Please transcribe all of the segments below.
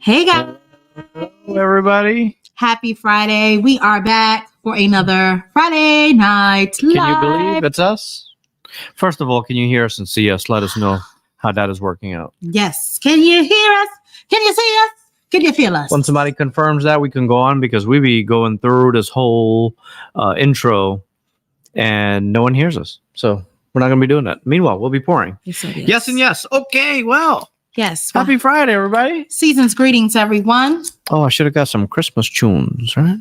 Hey guys. Hello, everybody. Happy Friday. We are back for another Friday night live. Can you believe it's us? First of all, can you hear us and see us? Let us know how that is working out. Yes. Can you hear us? Can you see us? Can you feel us? When somebody confirms that, we can go on because we be going through this whole intro and no one hears us. So we're not going to be doing that. Meanwhile, we'll be pouring. Yes and yes. Okay, well. Yes. Happy Friday, everybody. Season's greetings, everyone. Oh, I should have got some Christmas tunes, right?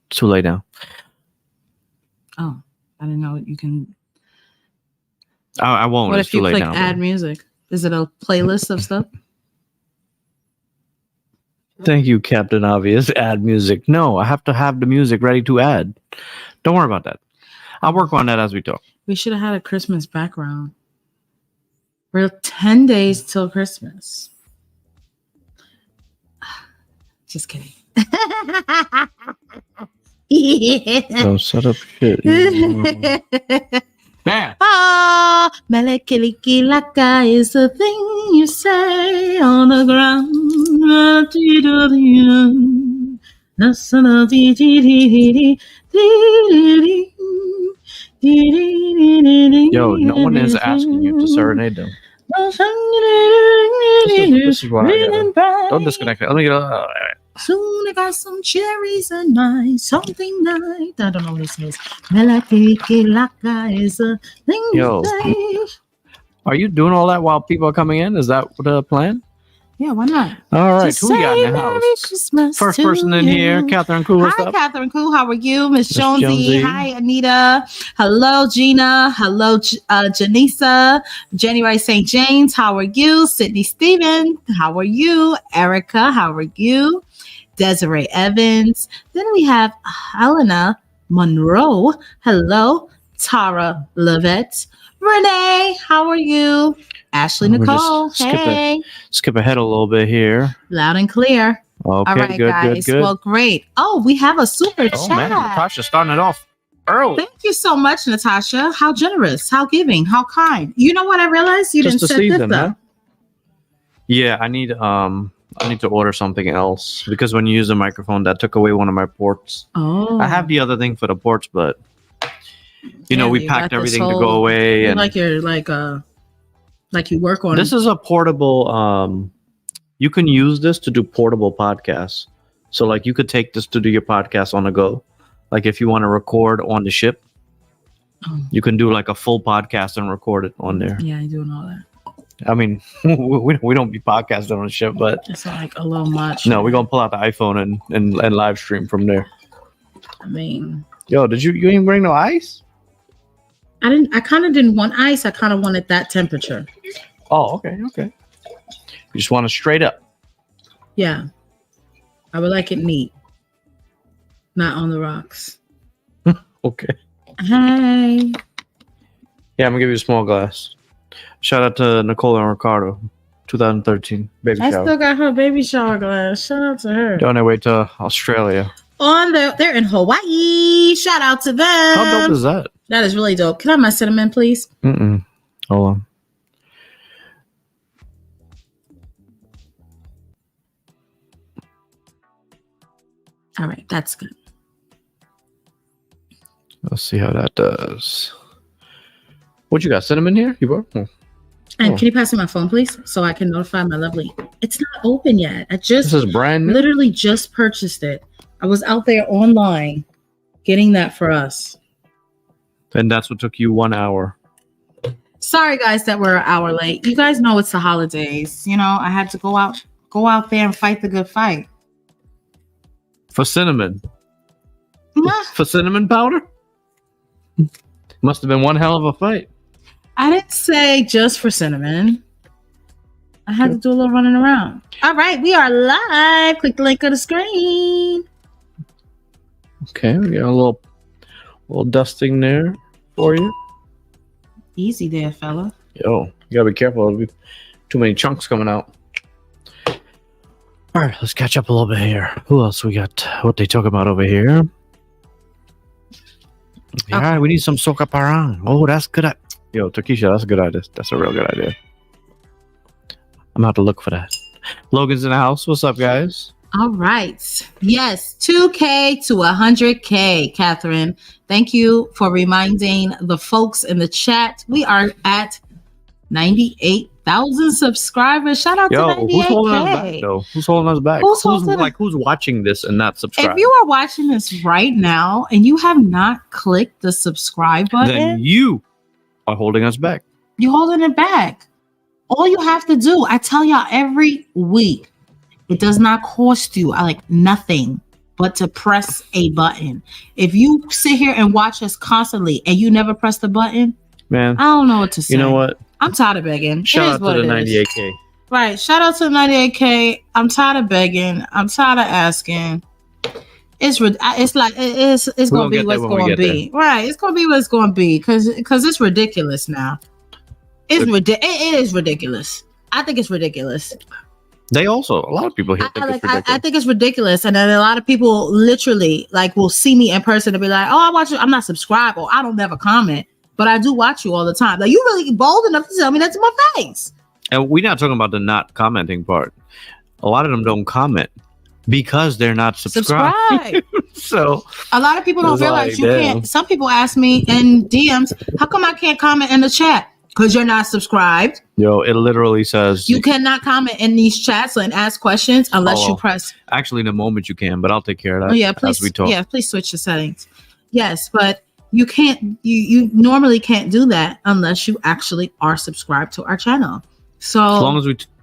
Too late now. Oh, I didn't know you can. I won't. What it's if you too late click now, add music? Is it a playlist of stuff? Thank you, Captain Obvious. Add music. No, I have to have the music ready to add. Don't worry about that. I'll work on that as we talk. We should have had a Christmas background. We're 10 days till Christmas. Just kidding. Don't set up shit. Man. Ah, Melekiliki is the thing you say on the ground. Yo, no one is asking you to serenade them. This is what I gotta. Don't disconnect it. Let me get Soon I got some cherries and my something night. I don't know what it says. Melekiliki is a thing Yo. you say. Are you doing all that while people are coming in? Is that the plan? Yeah, why not? All right, Just who we got in the say Merry house? Christmas First to person in you. here, Catherine Cool. What's Hi, up? Catherine Cool. How are you? Miss Miss Jonesy. Jonesy. Hi, Anita. Hello, Gina. Hello, Janisa. January St. James. How are you? Sydney Stephen. How are you? Erica. How are you? Desiree Evans. Then we have Helena Monroe. Hello. Tara Levette. Renee. How are you? Ashley We're Nicole. just skip Hey. Skip ahead a little bit here. Loud and clear. Okay, All right, good, guys. good. Well, great. Oh, we have a super Oh chat. man, Natasha's starting it off early. Thank you so much, Natasha. How generous, how giving, how kind. You know what I realized? You Just didn't the set season, this huh? up. Yeah, I need to order something else because when you use the microphone, that took away one of my ports. Oh. I have the other thing for the ports, but you know, we you packed got this everything to whole- go away, and like you're like you work on this is a portable. You can use this to do portable podcasts. So, like, you could take this to do your podcast on the go. Like, if you want to record on the ship, you can do like a full podcast and record it on there. Yeah, you're doing all that. I mean, we don't be podcasting on the ship, but It's like a little much. no, we're gonna pull out the iPhone and live stream from there. I mean, Yo, you didn't bring no ice? I kind of didn't want ice. I kind of wanted that temperature. Oh, okay. You just want it straight up. Yeah. I would like it neat. Not on the rocks. Okay. Hey. Yeah, I'm gonna give you a small glass. Shout out to Nicole and Ricardo, 2013 baby I shower. still got her baby shower glass. Shout out to her. They're on their way to Australia. They're in Hawaii. Shout out to them. How dope is that? That is really dope. Can I have my cinnamon, please? Hold on. All right, that's good. Let's see how that does. What you got? Cinnamon here? You brought? And Oh. can you pass me my phone, please, so I can notify my lovely? It's not open yet. I just This is brand new. literally just purchased it. I was out there online getting that for us. And that's what took you 1 hour. Sorry, guys, that we're an hour late. You guys know it's the holidays. You know, I had to go out there and fight the good fight. For cinnamon. Nah, For cinnamon powder? Must have been one hell of a fight. I didn't say just for cinnamon. I had to do a little running around. All right, we are live. Click the link on the screen. Okay, we got a little dusting there for you. Easy there, fella. Yo, you gotta be careful. There'll be too many chunks coming out. All right, let's catch up a little bit here. Who else we got? What they talk about over here? Okay. All right, we need some soca parang. Oh, that's good. Yo, Takesha, that's a good idea. That's a real good idea. I'm gonna have to look for that. Logan's in the house. What's up, guys? All right. Yes, 2K to 100K, Catherine. Thank you for reminding the folks in the chat. We are at 98,000 subscribers. Shout out to 98K. Who's holding us back, though? Who's holding us back? Who's watching this and not subscribed? If you are watching this right now and you have not clicked the subscribe button, then you are holding us back. You're holding it back. All you have to do, I tell y'all every week, it does not cost you nothing but to press a button. If you sit here and watch us constantly and you never press the button, man, I don't know what to say. You know what? I'm tired of begging. Shout out to the 98K. Right. Shout out to the 98K. I'm tired of begging. I'm tired of asking. It's gonna be what's gonna be. Right. It's gonna be what's gonna be because it's ridiculous now. It is ridiculous. I think it's ridiculous. A lot of people here think it's ridiculous. I think it's ridiculous, and then a lot of people literally will see me in person and be like, "Oh, I watch you. I'm not subscribed, or I don't never comment, but I do watch you all the time." Like, you really bold enough to tell me that to my face. And we're not talking about the not commenting part. A lot of them don't comment because they're not subscribed. So a lot of people don't realize you can't. Some people ask me in DMs, "How come I can't comment in the chat?" Because you're not subscribed. Yo, it literally says you cannot comment in these chats and ask questions unless you press. Actually, in a moment you can, but I'll take care of that. Oh, yeah, please. As we talk. Yeah, please switch the settings. Yes, but you can't. You normally can't do that unless you actually are subscribed to our channel. So as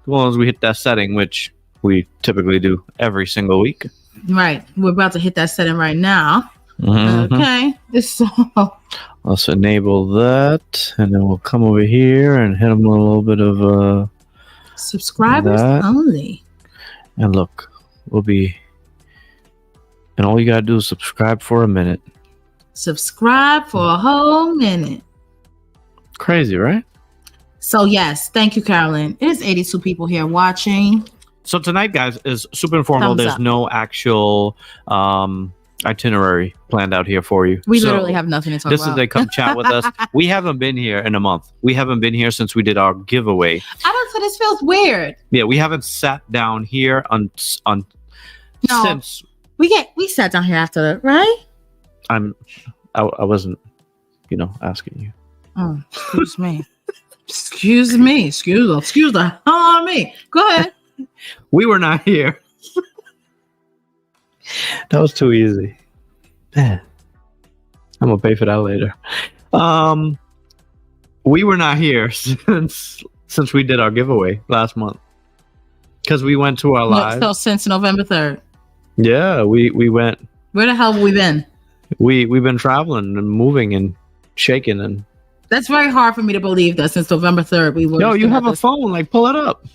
long as we hit that setting, which we typically do every single week. Right, we're about to hit that setting right now. Mm-hmm. Okay, so. Let's enable that, and then we'll come over here and hit them a little bit of subscribers only. And look, and all you gotta do is subscribe for a minute. Subscribe for a whole minute. Crazy, right? So yes, thank you, Carolyn. It is 82 people here watching. So tonight, guys, is super informal. There's no actual itinerary planned out here for you. We literally have nothing to talk about. This is they come chat with us. We haven't been here in a month. We haven't been here since we did our giveaway. I don't say this feels weird. Yeah, we haven't sat down here since we sat down here after that, right? I wasn't, asking you. Oh, excuse me. Excuse the hell on me. Go ahead. We were not here. That was too easy. Man, I'm gonna pay for that later. We were not here since we did our giveaway last month because we went to our live. So since November 3rd. Yeah, we went. Where the hell have we been? We've been traveling and moving and shaking and. That's very hard for me to believe that since November 3rd we were. No, you have a phone. Pull it up.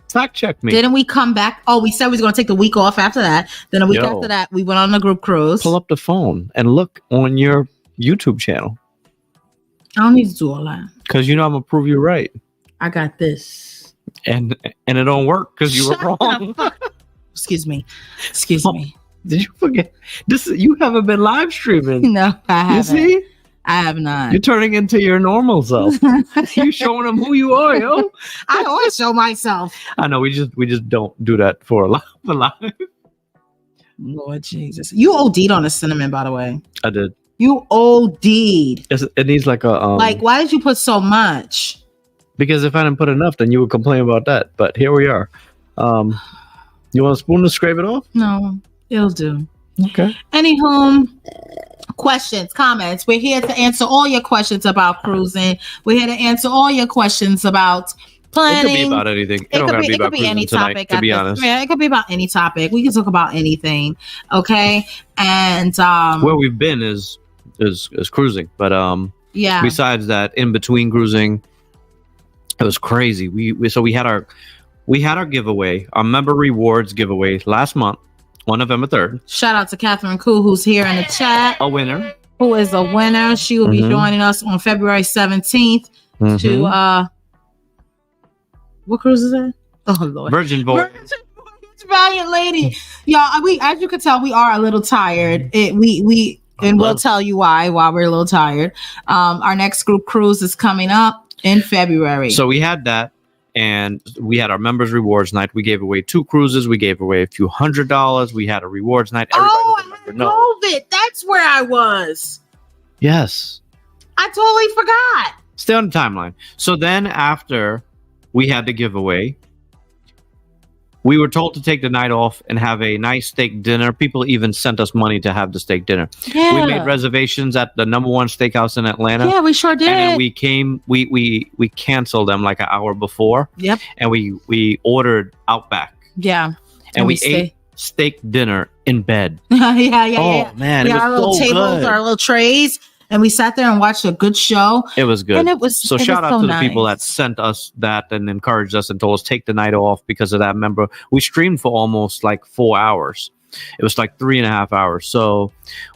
Fact check me. Didn't we come back? Oh, we said we was going to take the week off after that. Then a week after that, we went on a group cruise. Pull up the phone and look on your YouTube channel. I don't need to do all that. Because I'm going to prove you right. I got this. And it don't work because you were wrong. Excuse me. Did you forget? You haven't been live streaming. No, I haven't. You see? I have not. You're turning into your normal self. You're showing them who you are, yo. I always show myself. I know. We just don't do that for live. Lord Jesus, you OD'd on the cinnamon, by the way. I did. You OD'd. It needs like a why did you put so much? Because if I didn't put enough, then you would complain about that. But here we are. You want a spoon to scrape it off? No, it'll do. Okay. Anywho, questions, comments. We're here to answer all your questions about cruising. We're here to answer all your questions about planning. It could be about anything. It could be any topic. To be honest, yeah, it could be about any topic. We can talk about anything. Okay, and where we've been is cruising, but yeah. Besides that, in between cruising, it was crazy. We had our giveaway, our member rewards giveaway last month. On November 3rd. Shout out to Catherine Koo, who's here in the chat. A winner. Who is a winner. She will be joining us on February 17th to what cruise is that? Oh Lord. Virgin Voyage. Valiant lady. Y'all, as you can tell, we are a little tired. We'll tell you why we're a little tired. Our next group cruise is coming up in February. So we had that. And we had our members rewards night. We gave away 2 cruises. We gave away a few $100. We had a rewards night. Everybody I had COVID. That's where I was. Yes. I totally forgot. Stay on the timeline. So then after we had the giveaway, we were told to take the night off and have a nice steak dinner. People even sent us money to have the steak dinner. Yeah. We made reservations at the #1 steakhouse in Atlanta. Yeah, we sure did. And then we came, we canceled them like an hour before. Yep. And we ordered Outback. Yeah. And we ate steak dinner in bed. yeah. Man, it was our little so tables, good. our little trays. And we sat there and watched a good show. It was good. And it was so it shout was out so to nice. the people that sent us that and encouraged us and told us take the night off because of that. Remember, we streamed for almost like 4 hours. It was like 3.5 hours. So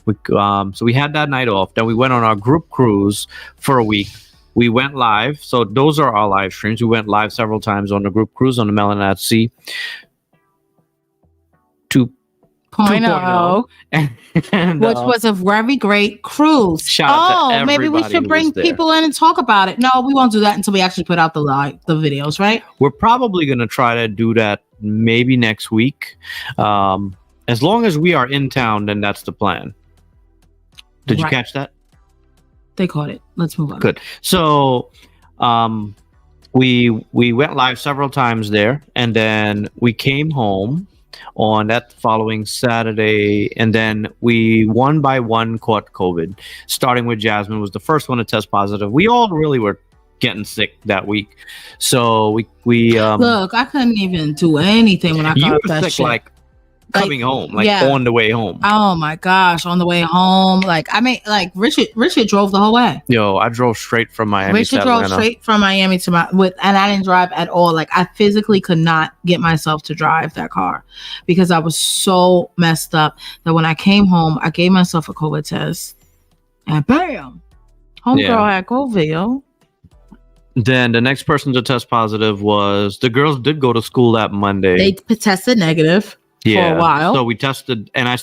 we had that night off. Then we went on our group cruise for a week. We went live. So those are our live streams. We went live several times on the group cruise on the Melanin at Sea. 2.0. And, which was a very great cruise. Shout out to everybody maybe we should bring people in and talk about it. No, we won't do that until we actually put out the videos, right? We're probably going to try to do that maybe next week. As long as we are in town, then that's the plan. Did you catch that? They caught it. Let's move on. Good. So we went live several times there, and then we came home on that following Saturday, and then we one by one caught COVID, starting with Jasmine was the first one to test positive. We all really were getting sick that week. So we look, I couldn't even do anything when I got that sick, shit. like coming home, on the way home. Oh my gosh, on the way home. Like Richard drove the whole way. Yo, I drove straight from Miami Richard to drove Atlanta. straight from Miami to and I didn't drive at all. Like I physically could not get myself to drive that car because I was so messed up that when I came home, I gave myself a COVID test and bam, homegirl had COVID, yo. Then the next person to test positive was the girls did go to school that Monday. They tested negative. For a while. So we tested, and I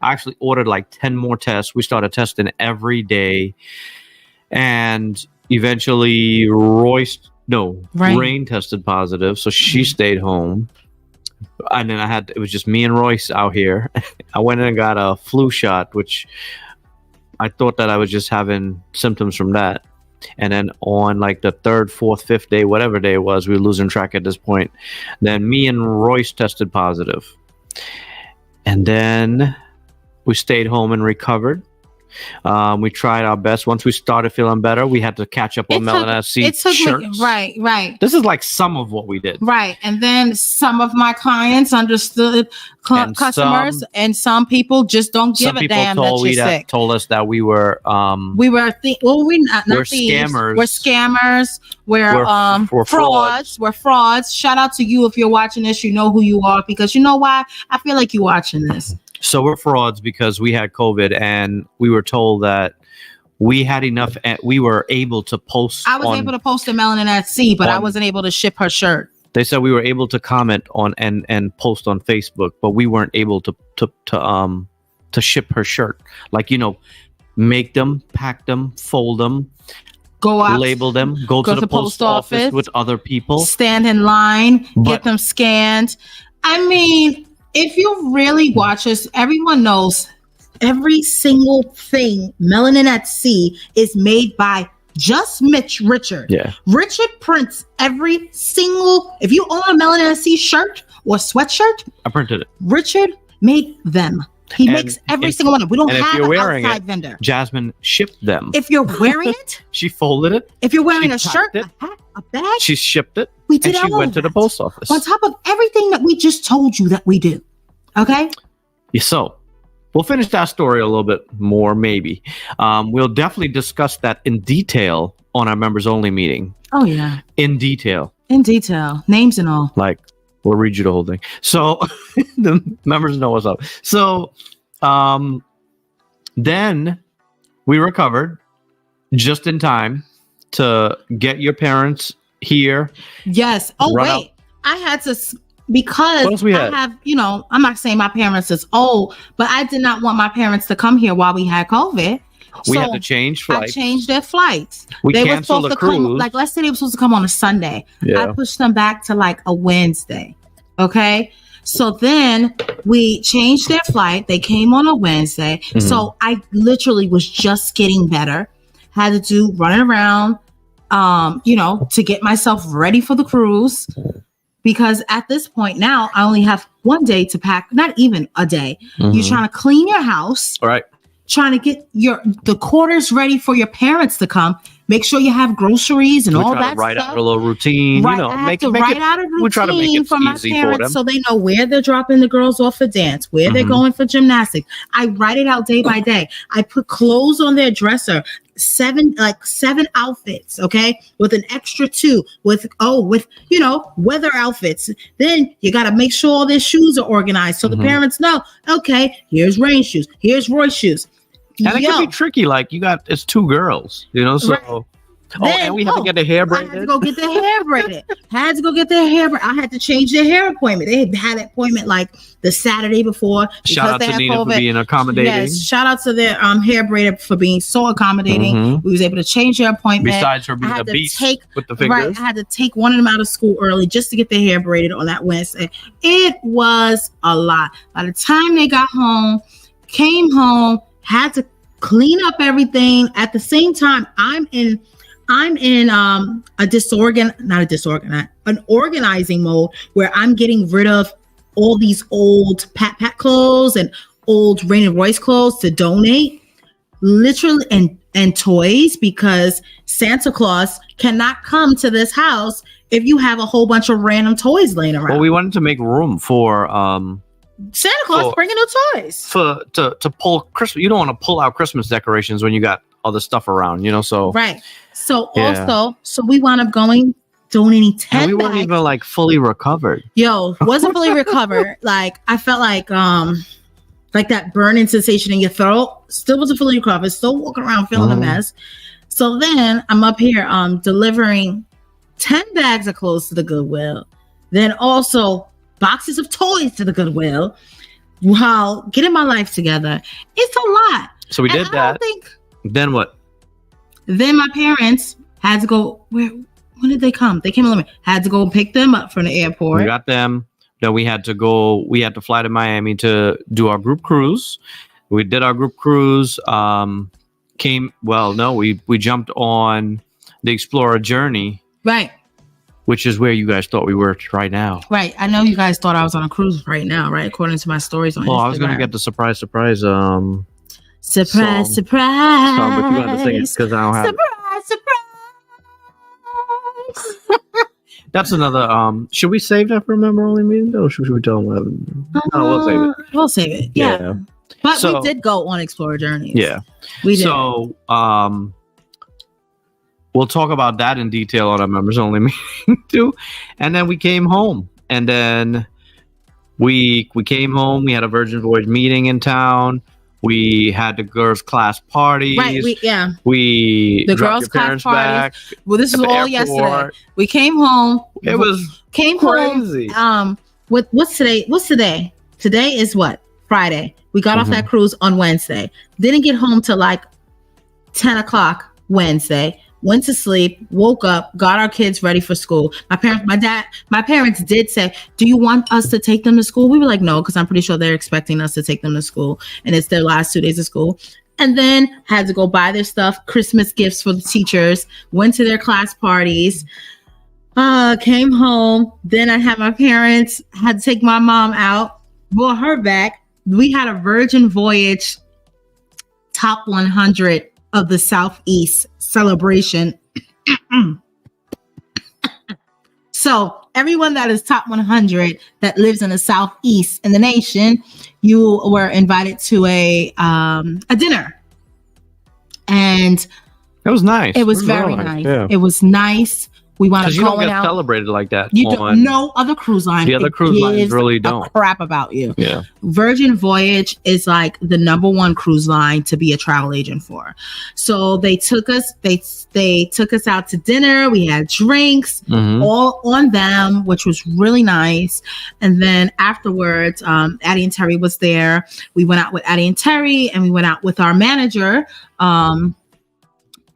actually ordered like 10 more tests. We started testing every day. And eventually Rain tested positive. So she stayed home. And then it was just me and Royce out here. I went in and got a flu shot, which I thought that I was just having symptoms from that. And then on like the 3rd, 4th, 5th day, whatever day it was, we were losing track at this point. Then me and Royce tested positive. And then we stayed home and recovered. We tried our best. Once we started feeling better, we had to catch up on Melanin shirts. Right. This is like some of what we did. Right. And then some of my clients understood customers, and some people just don't give a damn that you're sick. Told us that we were we're not thieves. scammers. We're scammers. We're frauds. We're frauds. Shout out to you if you're watching this. You know who you are, because you know why? I feel like you're watching this. So we're frauds because we had COVID and we were told that we had enough. We were able to post. I was able to post a Melanin at Sea, but I wasn't able to ship her shirt. They said we were able to comment on and post on Facebook, but we weren't able to ship her shirt. Like, make them, pack them, fold them, go out, label them, go to the post office with other people, stand in line, get them scanned. I mean, if you really watch us, everyone knows every single thing Melanin at Sea is made by just Richard. Yeah. Richard prints every single, if you own a Melanin at Sea shirt or sweatshirt, I printed it. Richard made them. He makes every single one of them. We don't have an outside vendor. Jasmine shipped them. If you're wearing it, she folded it. If you're wearing a shirt, a hat, a bag, she shipped it. We did and she went to the post office. On top of everything that we just told you that we do. Okay? Yeah, so we'll finish that story a little bit more, maybe. We'll definitely discuss that in detail on our members only meeting. Oh, yeah. In detail. Names and all. Like, we'll read you the whole thing. So the members know what's up. So then we recovered just in time to get your parents here. Yes. Oh, wait. I had to, because I have, I'm not saying my parents is old, but I did not want my parents to come here while we had COVID. We had to change I flights. changed their flights. We They were canceled supposed the to come, cruise. like, let's say they were supposed to come on a Sunday. Yeah. I pushed them back to like a Wednesday. Okay. So then we changed their flight. They came on a Wednesday. Mhm. So I literally was just getting better. Had to do running around, to get myself ready for the cruise. Because at this point now, I only have one day to pack, not even a day. Mhm. You're trying to clean your house, All right. trying to get the quarters ready for your parents to come. Make sure you have groceries and We all try that to write stuff. out a little routine. Right, You know, I have make to it. write out a routine We try to make it for my easy for parents them. so they know where they're dropping the girls off for dance, where they're Mhm. going for gymnastics. I write it out day by day. I put clothes on their dresser, seven outfits, okay, with an extra 2 with weather outfits. Then you got to make sure all their shoes are organized so the Mhm. parents know, okay, here's rain shoes, here's Roy shoes. And it can be tricky. Like it's 2 girls, so. Right. And we have to get the hair I had to braided. go get their hair braided. I had to change their hair appointment. They had an appointment like the Saturday before. Shout out to Nina for being accommodating. Yes, shout out to their hair braider for being so accommodating. Mhm. We was able to change their appointment. Besides her being I a had to beast take- with the fingers. I had to take one of them out of school early just to get their hair braided on that Wednesday. It was a lot. By the time they got home, came home, had to clean up everything. At the same time, I'm in an organizing mode where I'm getting rid of all these old Pat clothes and old Rain and Royce clothes to donate, literally, and toys, because Santa Claus cannot come to this house if you have a whole bunch of random toys laying around. Well, we wanted to make room for Santa Claus bringing new toys to pull Christmas. You don't want to pull out Christmas decorations when you got other stuff around, so right. So Yeah. so we wound up donating 10 and we weren't bags. even like fully recovered. Wasn't fully recovered. Like I felt like that burning sensation in your throat. Still wasn't fully recovered. Still walking around feeling a mess. So then I'm up here delivering 10 bags of clothes to the Goodwill. Then also boxes of toys to the Goodwill while getting my life together. It's a lot. So we did that. Then what? Then my parents had to go. When did they come? They came along. Had to go pick them up from the airport. We got them. Then we had to go. We had to fly to Miami to do our group cruise. We did our group cruise. We jumped on the Explora Journey, Right. which is where you guys thought we were right now. Right. I know you guys thought I was on a cruise right now, right? According to my stories on Instagram. I was gonna get the surprise. Surprise, song. surprise. But you got to sing it because I don't have. Surprise. That's another. Should we save that for a member only meeting, or should we tell them? No, we'll save it. We'll save it. Yeah. But we did go on Explora Journeys. Yeah. We did. So, we'll talk about that in detail on our members only meeting too. And then we came home, and then we came home. We had a Virgin Voyage meeting in town. We had the girls' class parties. Right. We The dropped girls' your class parents parties. back Well, this at is the all airport. yesterday. We came home. It was crazy. Home. What's today? What's today? Today is what? Friday. We got off that cruise on Wednesday. Didn't get home till like 10 o'clock Wednesday. Went to sleep, woke up, got our kids ready for school. My parents did say, do you want us to take them to school? We were like, no, because I'm pretty sure they're expecting us to take them to school. And it's their last 2 days of school. And then had to go buy their stuff, Christmas gifts for the teachers, went to their class parties, came home. Then I had my parents, had to take my mom out, brought her back. We had a Virgin Voyage top 100 of the Southeast celebration. So everyone that is top 100 that lives in the Southeast in the nation, you were invited to a dinner. And it was nice. It was very nice. Yeah. It was nice. We wound up Because you don't going get out. celebrated like that. You don't. No other cruise line. The other cruise lines really don't. A crap about you. Yeah. Virgin Voyage is like the number one cruise line to be a travel agent for. So they took us. They took us out to dinner. We had drinks, all on them, which was really nice. And then afterwards, Addie and Terry was there. We went out with Addie and Terry, and we went out with our manager.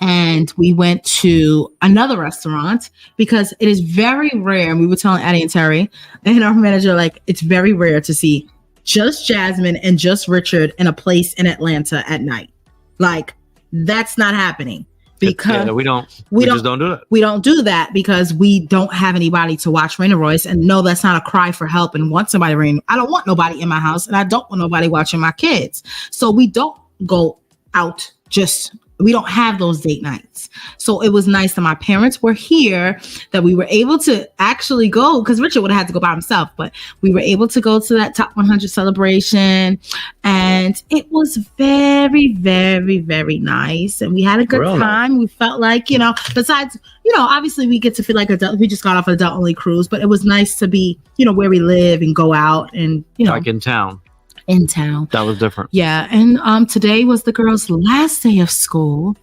And we went to another restaurant because it is very rare. And we were telling Addie and Terry and our manager, like, it's very rare to see just Jasmine and just Richard in a place in Atlanta at night. Like, that's not happening because we just don't do that. We don't do that because we don't have anybody to watch Raina Royce. And no, that's not a cry for help and want somebody rain. I don't want nobody in my house, and I don't want nobody watching my kids. So we don't go out we don't have those date nights. So it was nice that my parents were here, that we were able to actually go, because Richard would have had to go by himself, but we were able to go to that Top 100 celebration. And it was very, very, very nice. And we had a good time. We felt like, besides, obviously we get to feel like we just got off an adult only cruise, but it was nice to be, where we live and go out and, like in town. That was different. Yeah. And today was the girls' last day of school.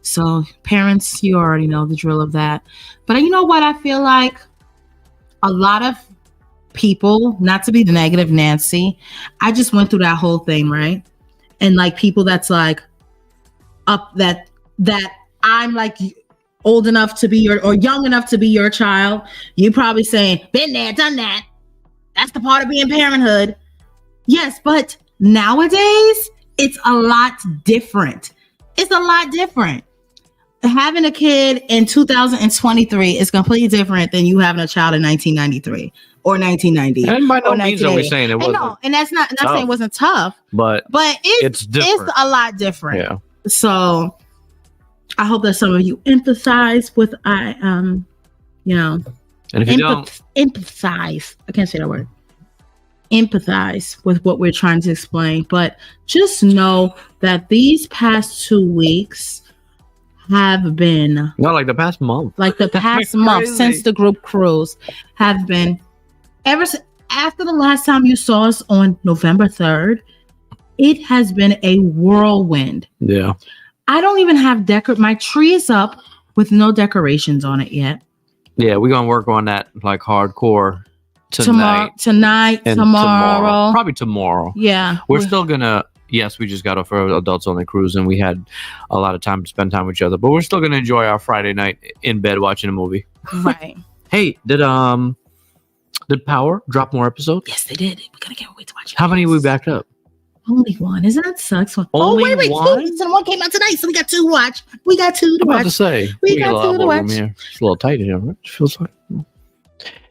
So parents, you already know the drill of that. But you know what? I feel like a lot of people, not to be the negative Nancy, I just went through that whole thing, right? And like people that's like up that I'm like old enough to be or young enough to be your child. You probably saying, been there, done that. That's the part of being parenthood. Yes, but nowadays, it's a lot different. It's a lot different. Having a kid in 2023 is completely different than you having a child in 1993 or 1990. And by no means are we saying it wasn't. No, and that's not saying it wasn't tough, but it's a lot different. Yeah. So I hope that some of you empathize with and if you don't empathize. I can't say that word. Empathize with what we're trying to explain, but just know that these past 2 weeks have been like the past month, since the group cruise have been after the last time you saw us on November 3rd. It has been a whirlwind. Yeah, I don't even have my tree is up with no decorations on it yet. Yeah, we're gonna work on that like hardcore tonight, tomorrow, probably tomorrow. Yeah, we're still gonna. Yes, we just got off our adults only cruise, and we had a lot of time to spend time with each other. But we're still gonna enjoy our Friday night in bed watching a movie. Right. Hey, did Power drop more episodes? Yes, they did. We're gonna can't wait to watch it. How many we backed up? Only one. Isn't that sucks? Only wait. One? One came out tonight, so we got two to watch. We got two to watch. About to say we got two to watch. Here. It's a little tight in here. Right? It feels like.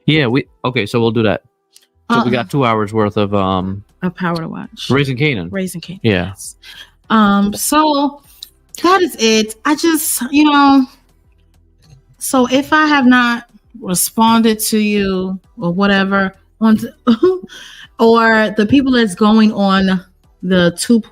Yeah, so we'll do that. So we got 2 hours worth of Power to watch. Raising Kanan. Yeah. Yes. So that is it. I just, so if I have not responded to you or whatever or the people that's going on the 2.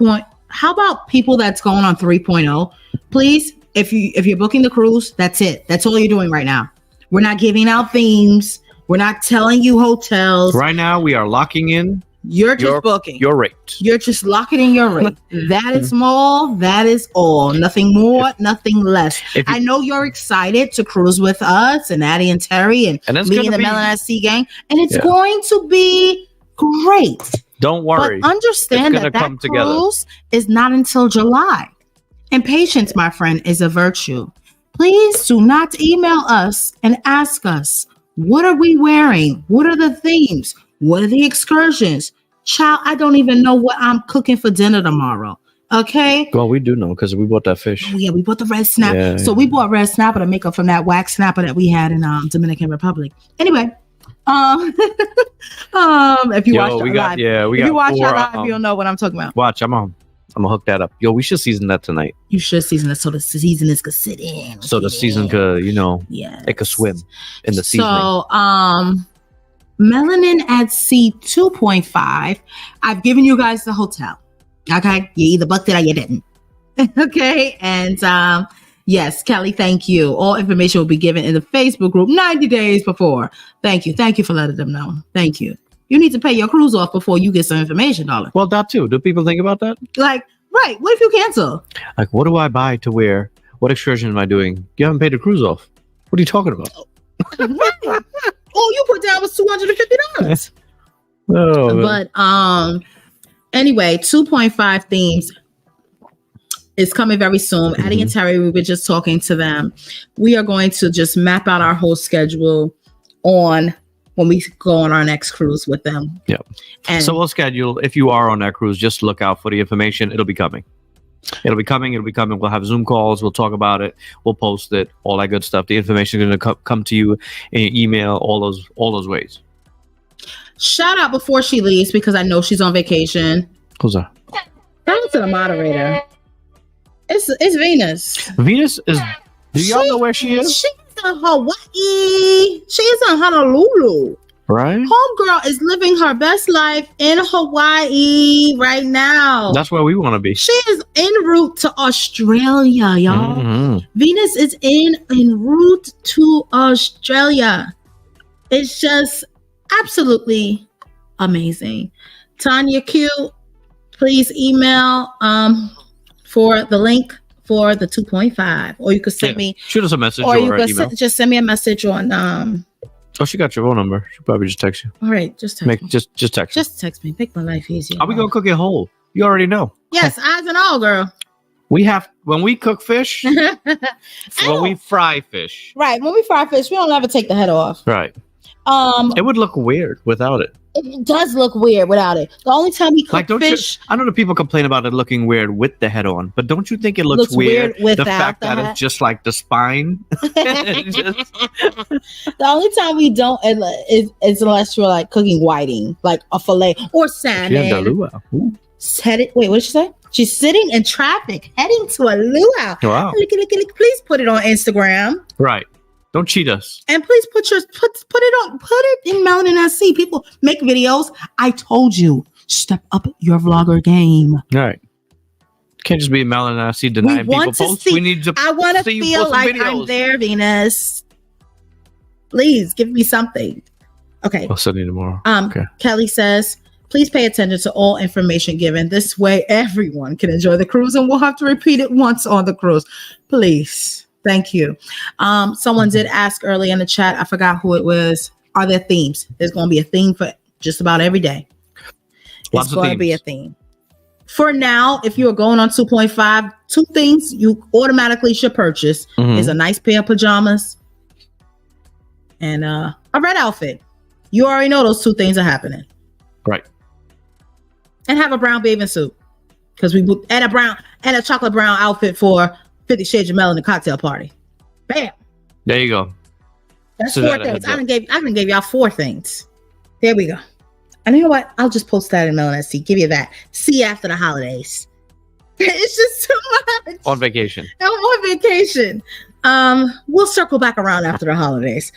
How about people that's going on 3.0? Please, if you're booking the cruise, that's it. That's all you're doing right now. We're not giving out themes. We're not telling you hotels. Right now, we are locking in. You're just booking your rate. You're just locking in your rate. That is small. That is all. Nothing more. Nothing less. I know you're excited to cruise with us and Addie and Terry and me and the Melanin Sea Gang, and it's going to be great. Don't worry. But understand that cruise is not until July, and patience, my friend, is a virtue. Please do not email us and ask us, what are we wearing? What are the themes? What are the excursions? Child, I don't even know what I'm cooking for dinner tomorrow. Okay? Well, we do know because we bought that fish. Oh, yeah, we bought the red snapper. Yeah, so we bought red snapper to make up from that wax snapper that we had in Dominican Republic. Anyway, if you watch live, you'll know what I'm talking about. Watch, I'm gonna hook that up. Yo, we should season that tonight. You should season it so the seasoners could sit in. So the season could, it could swim in the seasoning. So, Melanin at Sea 2.5. I've given you guys the hotel. Okay, you either booked it or you didn't. Okay, and Yes, Kelly, thank you. All information will be given in the Facebook group 90 days before. Thank you. Thank you for letting them know. Thank you. You need to pay your cruise off before you get some information, darling. Well, that too. Do people think about that? Like, right. What if you cancel? Like, what do I buy to wear? What excursion am I doing? You haven't paid the cruise off. What are you talking about? Right. All you put down was $250. Oh, But anyway, 2.5 themes is coming very soon. Addie and Terry, we were just talking to them. We are going to just map out our whole schedule on when we go on our next cruise with them. Yeah. And so we'll schedule. If you are on that cruise, just look out for the information. It'll be coming. It'll be coming. We'll have Zoom calls. We'll talk about it. We'll post it. All that good stuff. The information is going to come to you in your email. All those ways. shout out before she leaves because I know she's on vacation. Who's that? Shout out to the moderator. It's Venus. Venus is. Do y'all know where she is? She's in Hawaii. She is in Honolulu. Right. Homegirl is living her best life in Hawaii right now. That's where we want to be. She is en route to Australia, y'all. Mm-hmm. Venus is en route to Australia. It's just absolutely amazing. Tanya Q, please email for the link for the 2.5, or you could send me. Shoot us a message or you could email. just send me a message on. Oh, she got your phone number. She'll probably just text you. All right, just text me. Just text. Just text me. Make my life easier. Are we gonna cook it whole? You already know. Yes, eyes and all, girl. We have when we cook fish. When we fry fish. Right, when we fry fish, we don't ever take the head off. Right. It would look weird without it. It does look weird without it. The only time we cook fish, I know that people complain about it looking weird with the head on, but don't you think it looks weird without the fact that head? it's just like the spine? The only time we don't is unless you're like cooking whiting, like a fillet or salmon. Wait, what did she say? She's sitting in traffic, heading to a luau. Wow. Look. Please put it on Instagram. Right. Don't cheat us. And please put it in Melanin SC. People make videos. I told you, step up your vlogger game. All right. Can't just be Melanin SC denying people posts. We need to. I want to feel like videos. I'm there, Venus. Please give me something. Okay. I'll send you tomorrow. Okay. Kelly says, please pay attention to all information given. This way, everyone can enjoy the cruise, and we'll have to repeat it once on the cruise. Please. Thank you. Someone did ask early in the chat. I forgot who it was. Are there themes? There's going to be a theme for just about every day. It's going to be a theme. For now, if you are going on 2.5, 2 things you automatically should purchase is a nice pair of pajamas and a red outfit. You already know those 2 things are happening. Right. And have a brown bathing suit. Because and a chocolate brown outfit for 50 Shades of Melanin cocktail party. Bam. There you go. That's 4 things. I done gave y'all 4 things. There we go. And you know what? I'll just post that in Melanin SC. Give you that. See you after the holidays. It's just too much. On vacation. I'm on vacation. We'll circle back around after the holidays.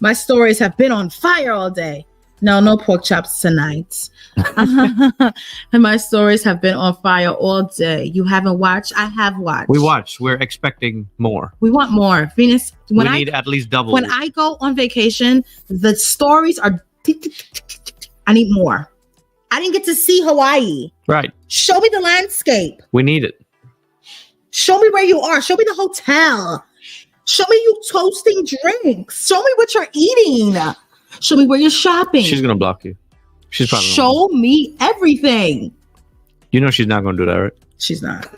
My stories have been on fire all day. No pork chops tonight. And my stories have been on fire all day. You haven't watched? I have watched. We watched. We're expecting more. We want more. Venus, we need at least double. When I go on vacation, the stories are... I need more. I didn't get to see Hawaii. Right. Show me the landscape. We need it. Show me where you are. Show me the hotel. Show me you toasting drinks. Show me what you're eating. Show me where you're shopping. She's going to block you. She's probably Show me everything. You know she's not going to do that, right? She's not.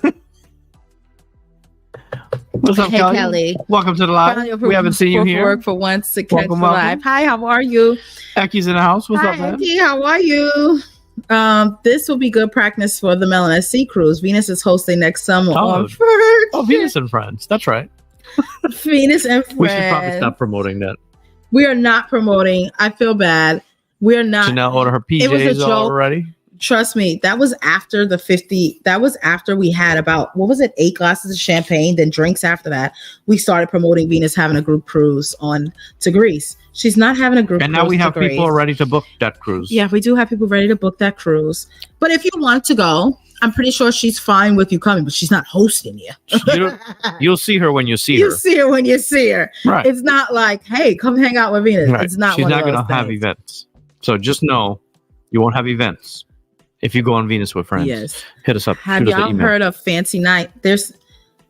What's up, Kelly? Welcome to the live. We haven't seen you here. Work for once to catch the live. Hi, how are you? Ecky's in the house. What's up, man? Ecky, how are you? This will be good practice for the Melanin SC cruise. Venus is hosting next summer. Venus and Friends. That's right. Venus and Friends. We should probably stop promoting that. We are not promoting. I feel bad. We're not. She now order her PJs already. Trust me, that was after the 50. That was after we had about 8 glasses of champagne, then drinks after that. We started promoting Venus having a group cruise on to Greece. She's not having a group and now we have people ready to book that cruise. Yeah, we do have people ready to book that cruise. But if you want to go, I'm pretty sure she's fine with you coming, but she's not hosting you. You'll see her when you see her. You see her when you see her. Right. It's not like, hey, come hang out with Venus. Right. It's not. She's one not of those going to have things. events. So just know you won't have events if you go on Venus with Friends. Yes. Hit us up. Have y'all heard of Fancy Night? There's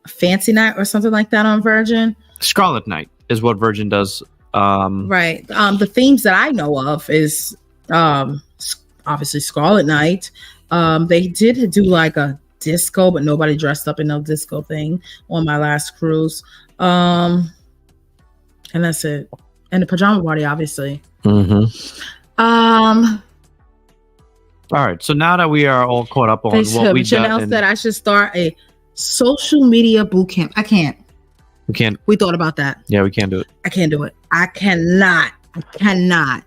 a Fancy Night or something like that on Virgin. Scarlet Night is what Virgin does. Right. The themes that I know of is obviously Scarlet Night. They did do like a disco, but nobody dressed up in no disco thing on my last cruise. And that's it. And the pajama party, obviously. All right. So now that we are all caught up on what we've done, Janelle said I should start a social media boot camp. I can't. We can't. We thought about that. Yeah, we can't do it. I can't do it. I cannot.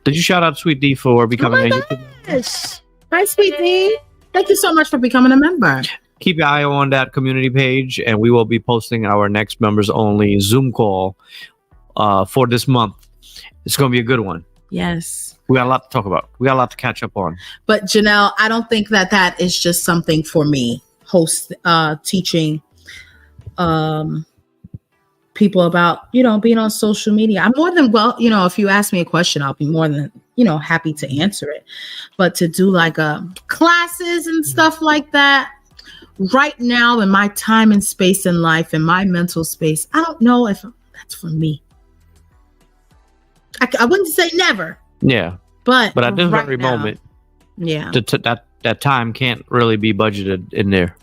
Did you shout out Sweet D for becoming a YouTube? Yes. Hi, Sweet D. Thank you so much for becoming a member. Keep your eye on that community page, and we will be posting our next members only Zoom call for this month. It's going to be a good one. Yes. We got a lot to talk about. We got a lot to catch up on. But Janelle, I don't think that is just something for me. Teaching people about, being on social media. I'm more than if you ask me a question, I'll be more than, happy to answer it. But to do like classes and stuff like that right now in my time and space in life, in my mental space, I don't know if that's for me. I wouldn't say never. Yeah. But at this very moment, yeah, that time can't really be budgeted in there.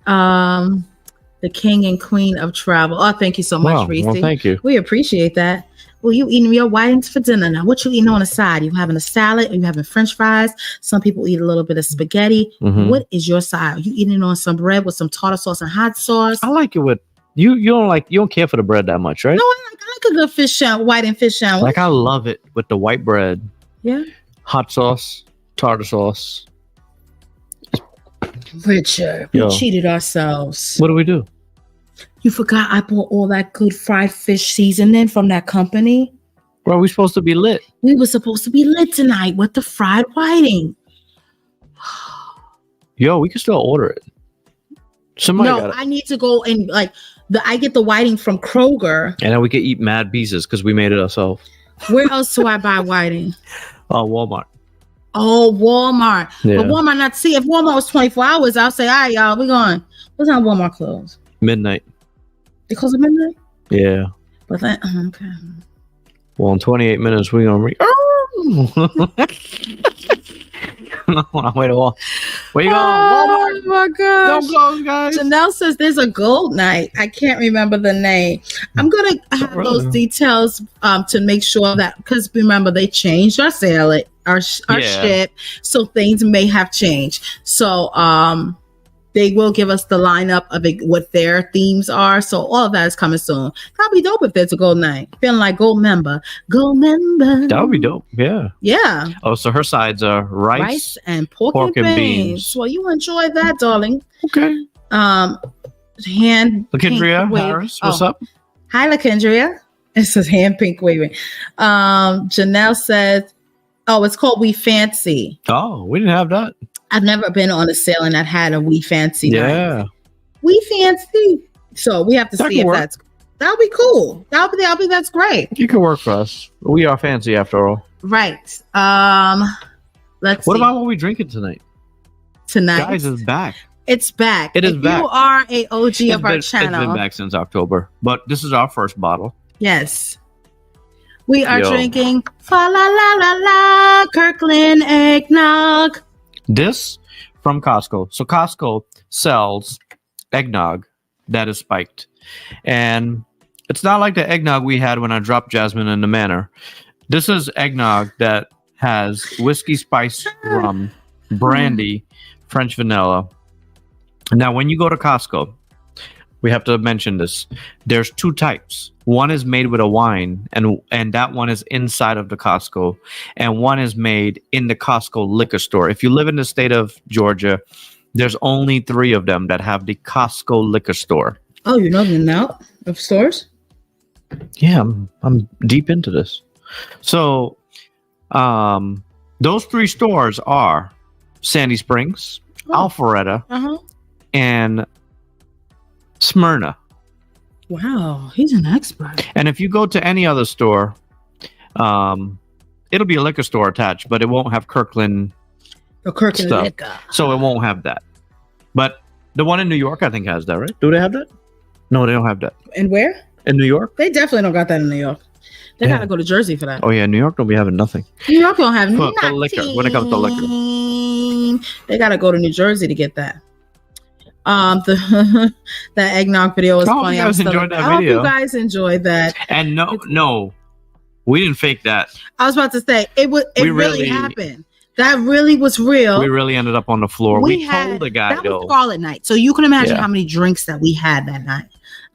The king and queen of travel. Oh, thank you so much, Reese. Well, thank you. We appreciate that. Well, you eating your whitings for dinner now. What you eating on the side? You having a salad? Are you having French fries? Some people eat a little bit of spaghetti. What is your side? Are you eating on some bread with some tartar sauce and hot sauce? I like it with you. You don't care for the bread that much, right? No, I like a good whiting fish sandwich. Like I love it with the white bread. Yeah. Hot sauce, tartar sauce. Richard, we cheated ourselves. What do we do? You forgot I bought all that good fried fish seasoning from that company. Well, we supposed to be lit. We were supposed to be lit tonight with the fried whiting. Yo, we can still order it. I need to go and I get the whiting from Kroger. And then we can eat mad pieces because we made it ourselves. Where else do I buy whiting? Walmart. Oh, Walmart. Yeah. But Walmart not. See, if Walmart was 24 hours, I'll say, all right, y'all, we're going. What time Walmart close? Midnight. They close at midnight? Yeah. But then, okay. Well, in 28 minutes, we're going to Wait a while. Where you going? Walmart? Oh my gosh. Don't close, guys. Janelle says there's a gold night. I can't remember the name. I'm going to have those details to make sure that, because remember, they changed our ship. So things may have changed. So they will give us the lineup of what their themes are. So all of that is coming soon. That'd be dope if there's a gold night. Feeling like gold member. That would be dope. Yeah. Yeah. Oh, so her sides are rice and pork and beans. Well, you enjoy that, darling. Okay. LaKendria Harris, what's up? Hi, LaKendria. It says hand pink waving. Janelle says, it's called We Fancy. Oh, we didn't have that. I've never been on a sailing that had a We Fancy night. Yeah. We Fancy. So we have to see if that'll be cool. That's great. You can work for us. We are fancy after all. Right. Let's see. What about what we drinking tonight? Guys, it's back. It's back. It is back. You are a OG of our channel. It's been back since October, but this is our first bottle. Yes. We are drinking Fa La La La La Kirkland eggnog. This from Costco. So Costco sells eggnog that is spiked. And it's not like the eggnog we had when I dropped Jasmine in the manor. This is eggnog that has whiskey spice rum, brandy, French vanilla. Now, when you go to Costco, we have to mention this. There's two types. One is made with a wine, and that one is inside of the Costco, and one is made in the Costco liquor store. If you live in the state of Georgia, there's only 3 of them that have the Costco liquor store. Oh, you know the now of stores? Yeah, I'm deep into this. So, those 3 stores are Sandy Springs, Alpharetta, and Smyrna. Wow, he's an expert. And if you go to any other store, it'll be a liquor store attached, but it won't have Kirkland stuff. Liquor. So it won't have that. But the one in New York, I think, has that, right? Do they have that? No, they don't have that. And where? In New York? They definitely don't got that in New York. They gotta go to Jersey for that. Oh yeah, New York don't be having nothing. New York don't have for liquor. When it comes to liquor, they gotta go to New Jersey to get that. The that eggnog video was funny. I hope you guys enjoyed that. And no, we didn't fake that. I was about to say it really happened. That really was real. We really ended up on the floor. We told the guy that was Scarlet Night, so you can imagine how many drinks that we had that night.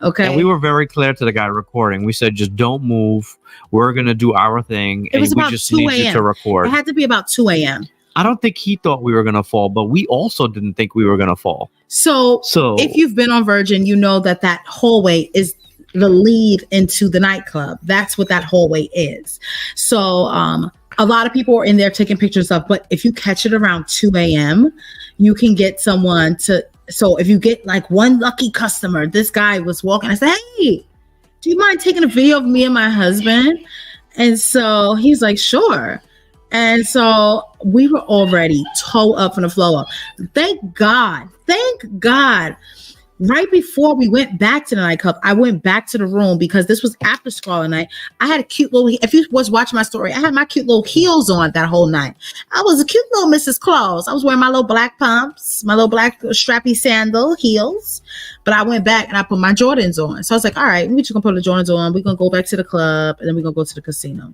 Okay, and we were very clear to the guy recording. We said, just don't move. We're gonna do our thing, and we just need you to record. It had to be about 2 a.m. I don't think he thought we were gonna fall, but we also didn't think we were gonna fall. So if you've been on Virgin, you know that hallway is the lead into the nightclub. That's what that hallway is. So a lot of people are in there taking pictures of, but if you catch it around 2 a.m., you can get someone to. So if you get like one lucky customer, this guy was walking. I said, hey, do you mind taking a video of me and my husband? And so he's like, sure. And so we were already toe up from the floor up. Thank God. Right before we went back to the nightclub, I went back to the room because this was after Scarlet Night. I had a cute little, if you was watching my story, I had my cute little heels on that whole night. I was a cute little Mrs. Claus. I was wearing my little black pumps, my little black strappy sandal heels. But I went back and I put my Jordans on. So I was like, all right, we just gonna put the Jordans on. We're gonna go back to the club and then we're gonna go to the casino.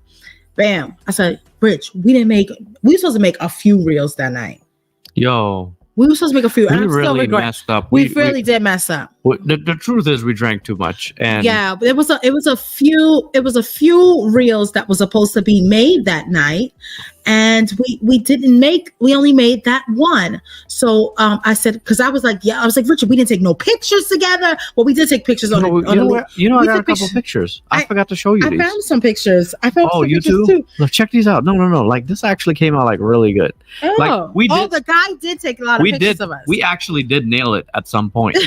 Bam. I said, Rich, we were supposed to make a few reels that night. Yo. We were supposed to make a few. We really messed up. We really did mess up. The truth is, we drank too much, and yeah, it was a few reels that was supposed to be made that night, and we only made that one. So I said, because I was like, Richard, we didn't take no pictures together. Well, we did take pictures on I got a couple pictures. I forgot to show you these. I found some pictures. You too? Look, check these out. No. Like this actually came out like really good. Oh, like we did. The guy did take a lot of pictures of us. We actually did nail it at some point.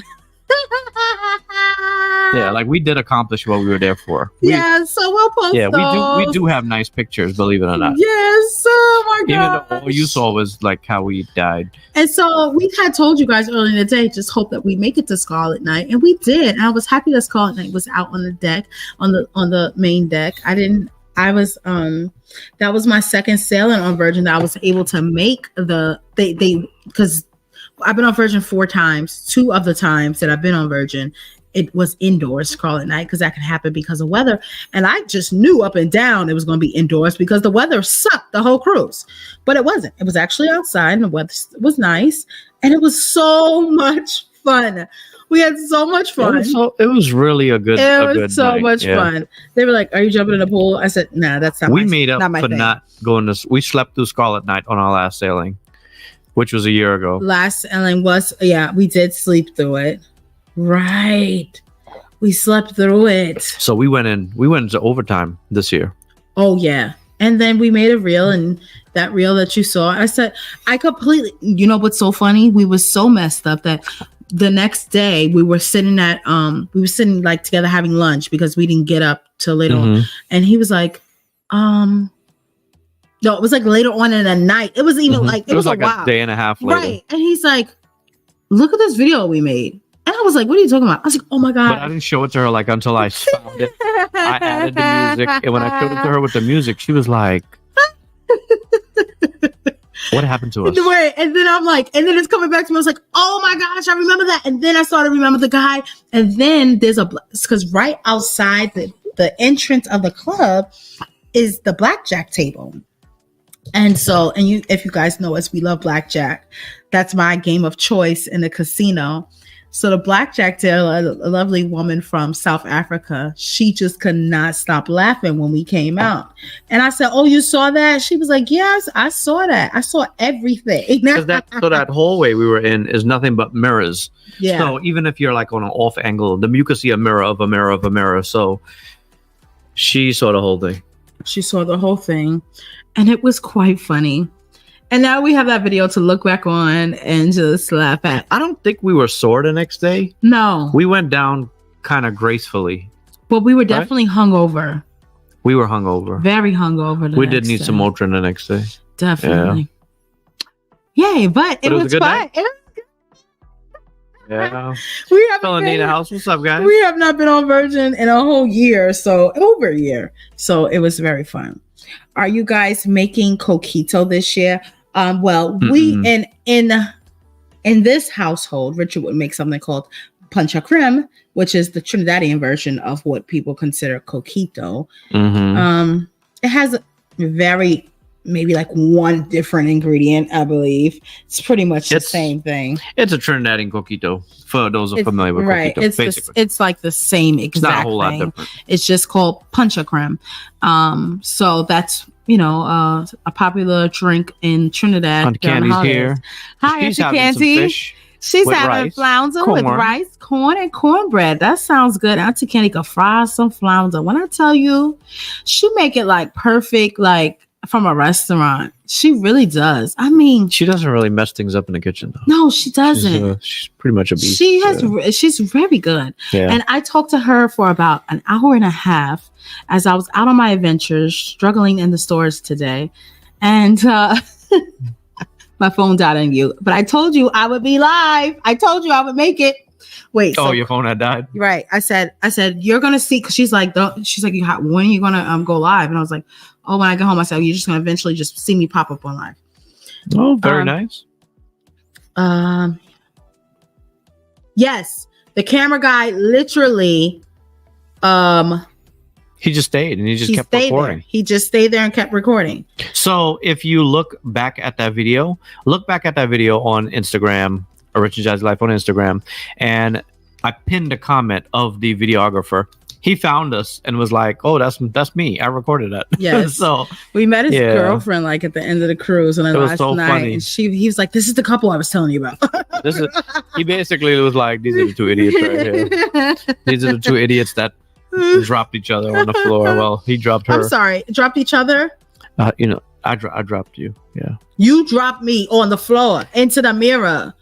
Yeah, like we did accomplish what we were there for. So we'll post those. We do have nice pictures, believe it or not. Yes, oh my god. Even though all you saw was like how we died. And so we had told you guys earlier in the day, just hope that we make it to Scarlet Night, and we did. And I was happy that Scarlet Night was out on the deck, on the main deck. That was my second sailing on Virgin that I was able to make because I've been on Virgin 4 times. 2 of the times that I've been on Virgin, it was indoors Scarlet Night because that could happen because of weather. And I just knew up and down it was going to be indoors because the weather sucked the whole cruise. But it wasn't. It was actually outside and the weather was nice. And it was so much fun. We had so much fun. It was really a good night. It was so much fun. They were like, are you jumping in the pool? I said, nah, that's not we made up for not going to. We slept through Scarlet Night on our last sailing, which was a year ago. Last sailing was, we did sleep through it. Right. We slept through it. So we went into overtime this year. Oh, yeah. And then we made a reel, and that reel that you saw, I said, you know what's so funny? We were so messed up that the next day we were sitting like together having lunch because we didn't get up till later on. And he was like, no, it was like later on in the night. It was even like, it was like a day and a half later. Right. And he's like, look at this video we made. And I was like, what are you talking about? I was like, oh my God. But I didn't show it to her like until I found it. I added the music. And when I showed it to her with the music, she was like, what happened to us? And then I'm like, and then it's coming back to me. I was like, oh my gosh, I remember that. And then I started to remember the guy. And then there's because right outside the entrance of the club is the blackjack table. And so, if you guys know us, we love blackjack. That's my game of choice in the casino. So the blackjack table, a lovely woman from South Africa, she just could not stop laughing when we came out. And I said, oh, you saw that? She was like, yes, I saw that. I saw everything. So that hallway we were in is nothing but mirrors. Yeah. So even if you're like on an off angle, you can see a mirror of a mirror of a mirror. So she saw the whole thing. She saw the whole thing. And it was quite funny. And now we have that video to look back on and just laugh at. I don't think we were sore the next day. No. We went down kind of gracefully. But we were definitely hungover. We were hungover. Very hungover. We did need some Motrin the next day. Definitely. Yeah. Yay, but it was fun. Yeah. We have Philanina House. What's up, guys? We have not been on Virgin in a whole year, so over a year. So it was very fun. Are you guys making coquito this year? We in this household, Richard would make something called pancha creme, which is the Trinidadian version of what people consider coquito. It has maybe like one different ingredient, I believe. It's pretty much the same thing. It's a Trinidadian coquito for those who are familiar with coquito. It's like the same exact not a whole thing. Lot different. It's just called pancha creme. So that's a popular drink in Trinidad. Aunt Candy's here. Hi, Auntie Candy. She's having flounder with rice, corn, and cornbread. That sounds good. Auntie Candy can fry some flounder. When I tell you, she make it like perfect, like from a restaurant. She really does. I mean, she doesn't really mess things up in the kitchen, though. No, she doesn't. She's pretty much a beast. She's very good. Yeah. And I talked to her for about an hour and a half as I was out on my adventures, struggling in the stores today. And my phone died on you. But I told you I would be live. I told you I would make it. Wait. Oh, your phone had died? Right. I said, you're going to see, because she's like, when are you going to go live? And I was like, oh, when I get home, I said, you're just going to eventually just see me pop up on live. Oh, very nice. Yes. The camera guy literally, he just stayed and he just kept recording. He just stayed there and kept recording. So if you look back at that video on Instagram, Rich and Jazzy Life on Instagram, and I pinned a comment of the videographer. He found us and was like, "Oh, that's me. I recorded that." Yes. So we met his girlfriend like at the end of the cruise, and then last night, funny. And he was like, "This is the couple I was telling you about." He basically was like, "These are the two idiots right here. These are the two idiots that dropped each other on the floor." Well, he dropped her. I'm sorry, dropped each other. I dropped you. Yeah. You dropped me on the floor into the mirror.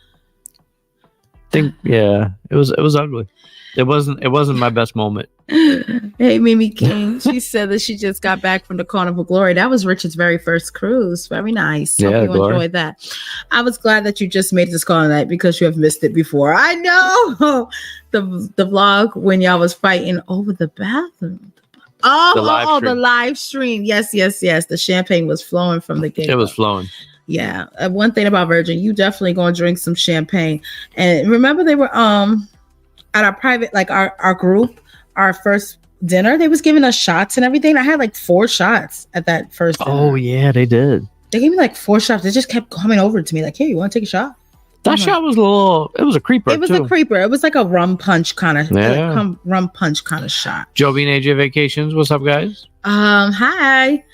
It was ugly. It wasn't my best moment. Hey, Mimi King. She said that she just got back from the Carnival Glory. That was Richard's very first cruise. Very nice. Hope you enjoyed that. I was glad that you just made this Scarlet Night because you have missed it before. I know the vlog when y'all was fighting over the bathroom. The live stream. Yes. The champagne was flowing from the gate. It was flowing. Yeah. One thing about Virgin, you definitely gonna drink some champagne. And remember, they were at our private, like our group, our first dinner, they was giving us shots and everything. I had like 4 shots at that first dinner. Oh yeah, they did. They gave me like 4 shots. They just kept coming over to me like, "Hey, you want to take a shot?" That shot was it was a creeper. It was a creeper. It was like a rum punch kind of rum punch kind of shot. Jovi and AJ Vacations. What's up, guys? Hi.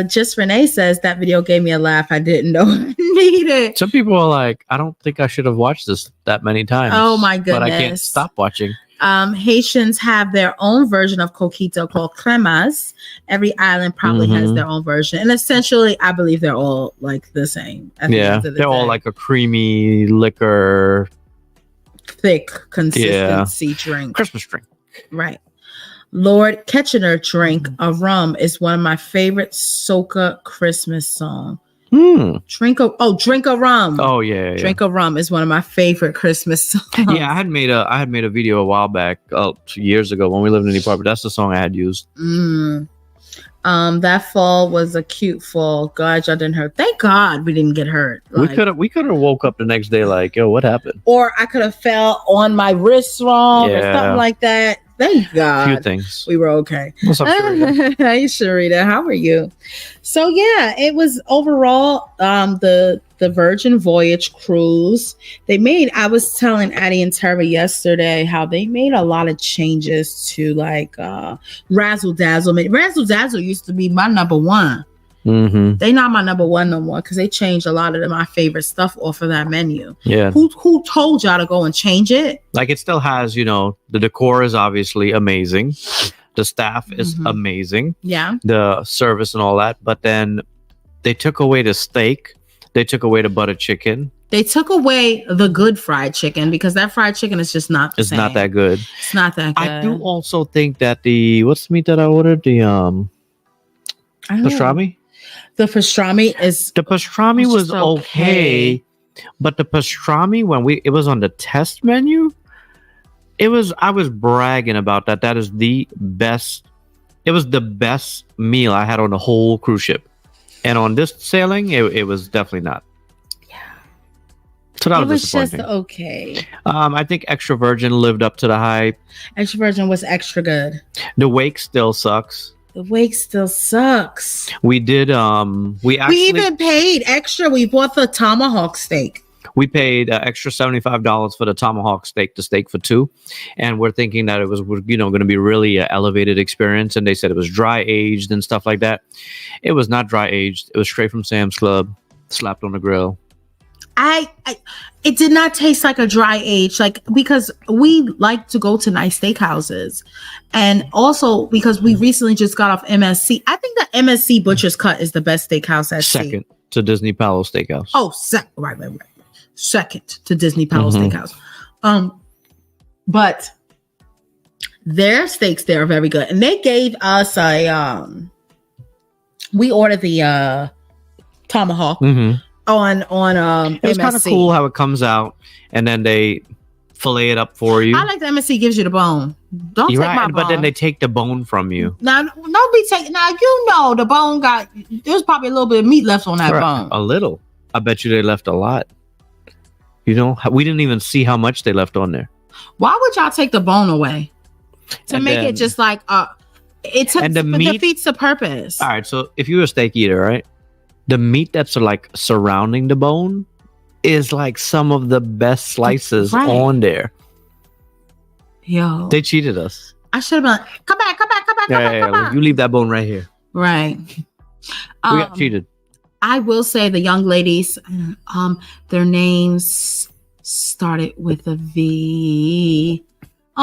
Just Renee says that video gave me a laugh. I didn't know I needed. Some people are like, I don't think I should have watched this that many times. Oh my goodness. But I can't stop watching. Haitians have their own version of coquito called cremas. Every island probably has their own version. And essentially, I believe they're all like the same. They're all like a creamy liquor. Thick consistency drink. Christmas drink. Right. Lord Kitchener Drink a Rum is one of my favorite soca Christmas songs. Drink a Rum. Oh yeah. Drink a Rum is one of my favorite Christmas songs. Yeah, I had made a video a while back, 2 years ago when we lived in the apartment. That's the song I had used. That fall was a cute fall. God, y'all didn't hurt. Thank God we didn't get hurt. We could have woke up the next day like, yo, what happened? Or I could have fell on my wrist wrong or something like that. Thank God. A few things. We were okay. What's up, Sharita? Hey, Sharita. How are you? So, yeah, it was overall the Virgin Voyage cruise. I was telling Addie and Tara yesterday how they made a lot of changes to like Razzle Dazzle. Razzle Dazzle used to be my number one. They not my number one no more because they changed a lot of my favorite stuff off of that menu. Yeah. Who told y'all to go and change it? Like it still has, the decor is obviously amazing. The staff is amazing. Yeah. The service and all that. But then they took away the steak They took away the butter chicken. They took away the good fried chicken because that fried chicken is just not the same. Not that good. It's not that good. I do also think that what's the meat that I ordered? The pastrami? The pastrami was okay. But the pastrami, when it was on the test menu, I was bragging about that. That is the best. It was the best meal I had on the whole cruise ship. And on this sailing, it was definitely not. Yeah. So that was just okay. I think Extra Virgin lived up to the hype. Extra Virgin was extra good. The wake still sucks. We did we even paid extra. We bought the tomahawk steak. We paid extra $75 for the tomahawk steak, the steak for two, and we're thinking that it was going to be really an elevated experience. And they said it was dry aged and stuff like that. It was not dry aged. It was straight from Sam's Club, slapped on the grill. It did not taste like a dry age, because we like to go to nice steakhouses, and also because we recently just got off MSC. I think the MSC Butcher's Cut is the best steakhouse at sea. Second to Disney Palace Steakhouse. Oh, right. Second to Disney Palace Steakhouse. But their steaks there are very good, and they gave us we ordered the tomahawk. On it was kind of cool how it comes out and then they fillet it up for you. I like the MSC gives you the bone. Don't take my bone. But then they take the bone from you. Now don't be taking. Now the bone there's probably a little bit of meat left on that bone. A little. I bet you they left a lot. We didn't even see how much they left on there. Why would y'all take the bone away? To make it just like it defeats the purpose. All right, so if you're a steak eater, right? The meat that's like surrounding the bone is like some of the best slices on there. Yo, they cheated us. I should have been like, come back. Come back. You leave that bone right here. Right. We got cheated. I will say the young ladies, their names started with a V. Oh,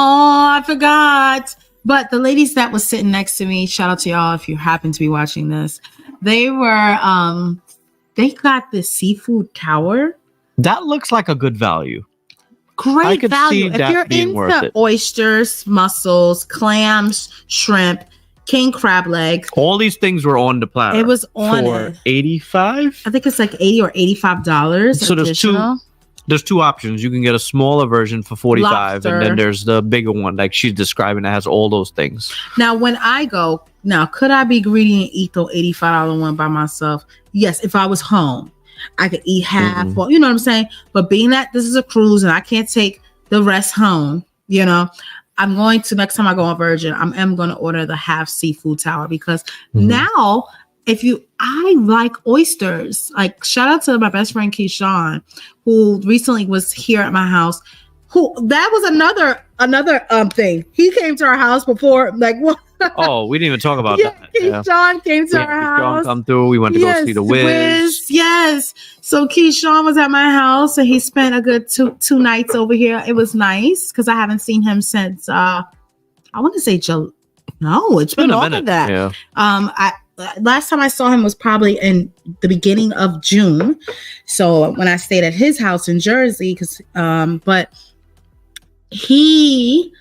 I forgot. But the ladies that was sitting next to me, shout out to y'all if you happen to be watching this. They were, they got this seafood tower. That looks like a good value. Great value. If you're into oysters, mussels, clams, shrimp, king crab legs. All these things were on the platter. It was on for $85. I think it's like $80 or $85. So there's two options. You can get a smaller version for $45, lobster. And then there's the bigger one, like she's describing, that has all those things. Now, when I go, could I be greedy and eat the $85 one by myself? Yes, if I was home, I could eat half. Well, you know what I'm saying? But being that this is a cruise and I can't take the rest home, I'm going to, next time I go on Virgin, I'm going to order the half seafood tower because now, I like oysters. Like, shout out to my best friend Keyshawn, who recently was here at my house. That was another thing. He came to our house before, what? Oh, we didn't even talk about that. Keyshawn came to our house. Come through. We went to go see the Wiz. Yes. So Keyshawn was at my house and he spent a good two nights over here. It was nice because I haven't seen him since I want to say it's been longer than that. Yeah. Last time I saw him was probably in the beginning of June. So when I stayed at his house in Jersey, but he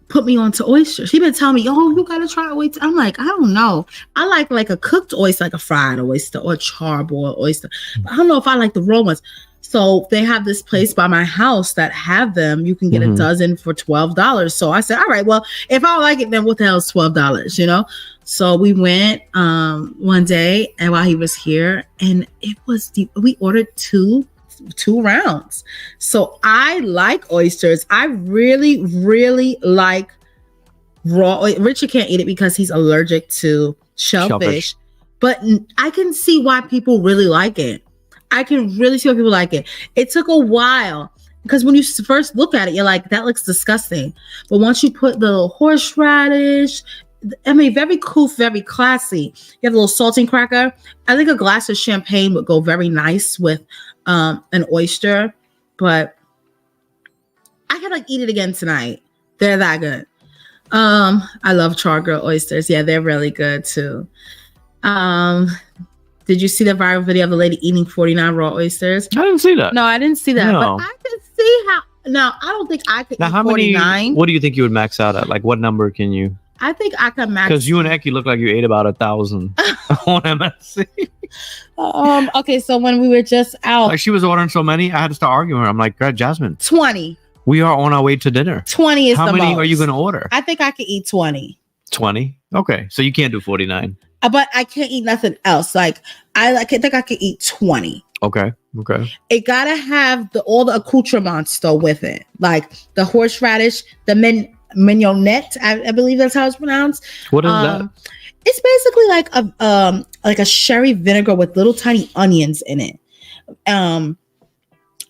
put me onto oysters. He been telling me, you gotta try oysters. I'm like, I don't know. I like a cooked oyster, like a fried oyster or a charboiled oyster. But I don't know if I like the raw ones. So they have this place by my house that have them. You can get a dozen for $12. So I said, all right, well, if I don't like it, then what the hell is $12, So we went one day and while he was here, and we ordered two rounds. So I like oysters. I really, really like raw. Richard can't eat it because he's allergic to shellfish. But I can see why people really like it. I can really see why people like it. It took a while because when you first look at it, you're like, that looks disgusting. But once you put the horseradish, very cool, very classy. You have a little saltine cracker. I think a glass of champagne would go very nice with an oyster, but I could eat it again tonight. They're that good. I love char grilled oysters. Yeah, they're really good too. Did you see the viral video of the lady eating 49 raw oysters? I didn't see that. No, I didn't see that. No. But I can see how. No, I don't think I could Now, eat how 49. many? What do you think you would max out at? Like, what number can you? I think I could max. Because you and Eki look like you ate about 1,000 on MSC. Okay, so when we were just out, Like, she was ordering so many, I had to start arguing with her. I'm like, God, Jasmine, 20. we are on our way to dinner. 20 is How the many most. are you going to order? I think I could eat 20. 20. Okay, so you can't do 49. But I can't eat nothing else. Like I think I could eat 20. Okay. It gotta have all the accoutrements though with it, like the horseradish, the mignonette. I believe that's how it's pronounced. What is that? It's basically like a sherry vinegar with little tiny onions in it.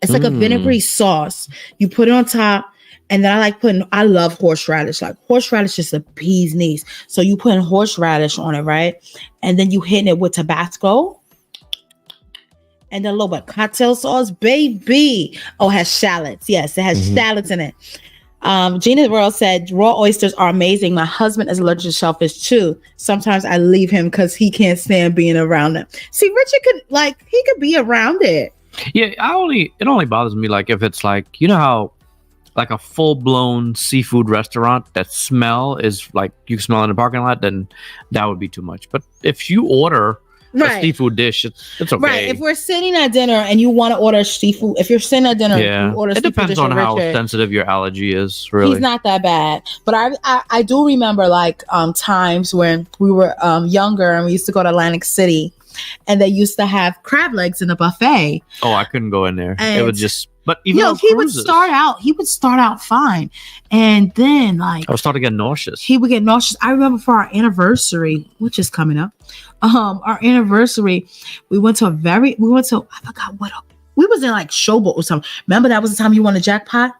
It's like a vinegary sauce. You put it on top. And then I love horseradish. Like horseradish is the bee's knees. So you put horseradish on it, right? And then you hitting it with Tabasco. And then a little bit of cocktail sauce, baby. Oh, it has shallots. Yes, it has shallots in it. Gina World said, raw oysters are amazing. My husband is allergic to shellfish too. Sometimes I leave him because he can't stand being around them. See, Richard he could be around it. Yeah, it only bothers me like if it's like, you know how like a full-blown seafood restaurant, that smell is like you smell in the parking lot, then that would be too much. But if you order a seafood dish, it's okay. Right. If we're sitting at dinner and you want to order seafood, if you're sitting at dinner, yeah, you order it seafood depends dish on with how Richard, sensitive your allergy is. Really, he's not that bad. But I do remember times when we were younger and we used to go to Atlantic City, and they used to have crab legs in a buffet. Oh, I couldn't go in there. And it would just. But even he would start out fine, and then I was starting to get nauseous. He would get nauseous. I remember for our anniversary, which is coming up, our anniversary, we went to I forgot what we was in like Showboat or something. Remember that was the time you won a jackpot?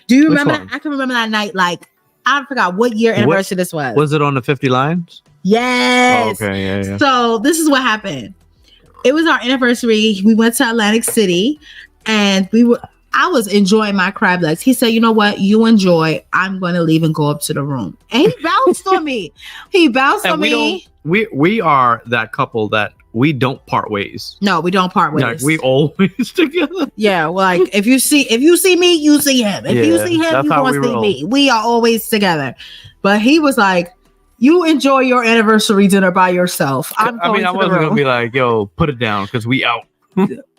Do you remember that? I can remember that night. Like I forgot what year anniversary this was. Was it on the 50 Lions? Yes. Oh, okay. Yeah. So this is what happened. It was our anniversary. We went to Atlantic City. And I was enjoying my crab legs. He said, you know what? You enjoy. I'm going to leave and go up to the room. And he bounced on me. We are that couple that we don't part ways. No, we don't part ways. Like, we always together. Yeah. Well, like if you see me, you see him. If you see him, you going to see me. We are always together. But he was like, you enjoy your anniversary dinner by yourself. I wasn't going to be like, yo, put it down because we out.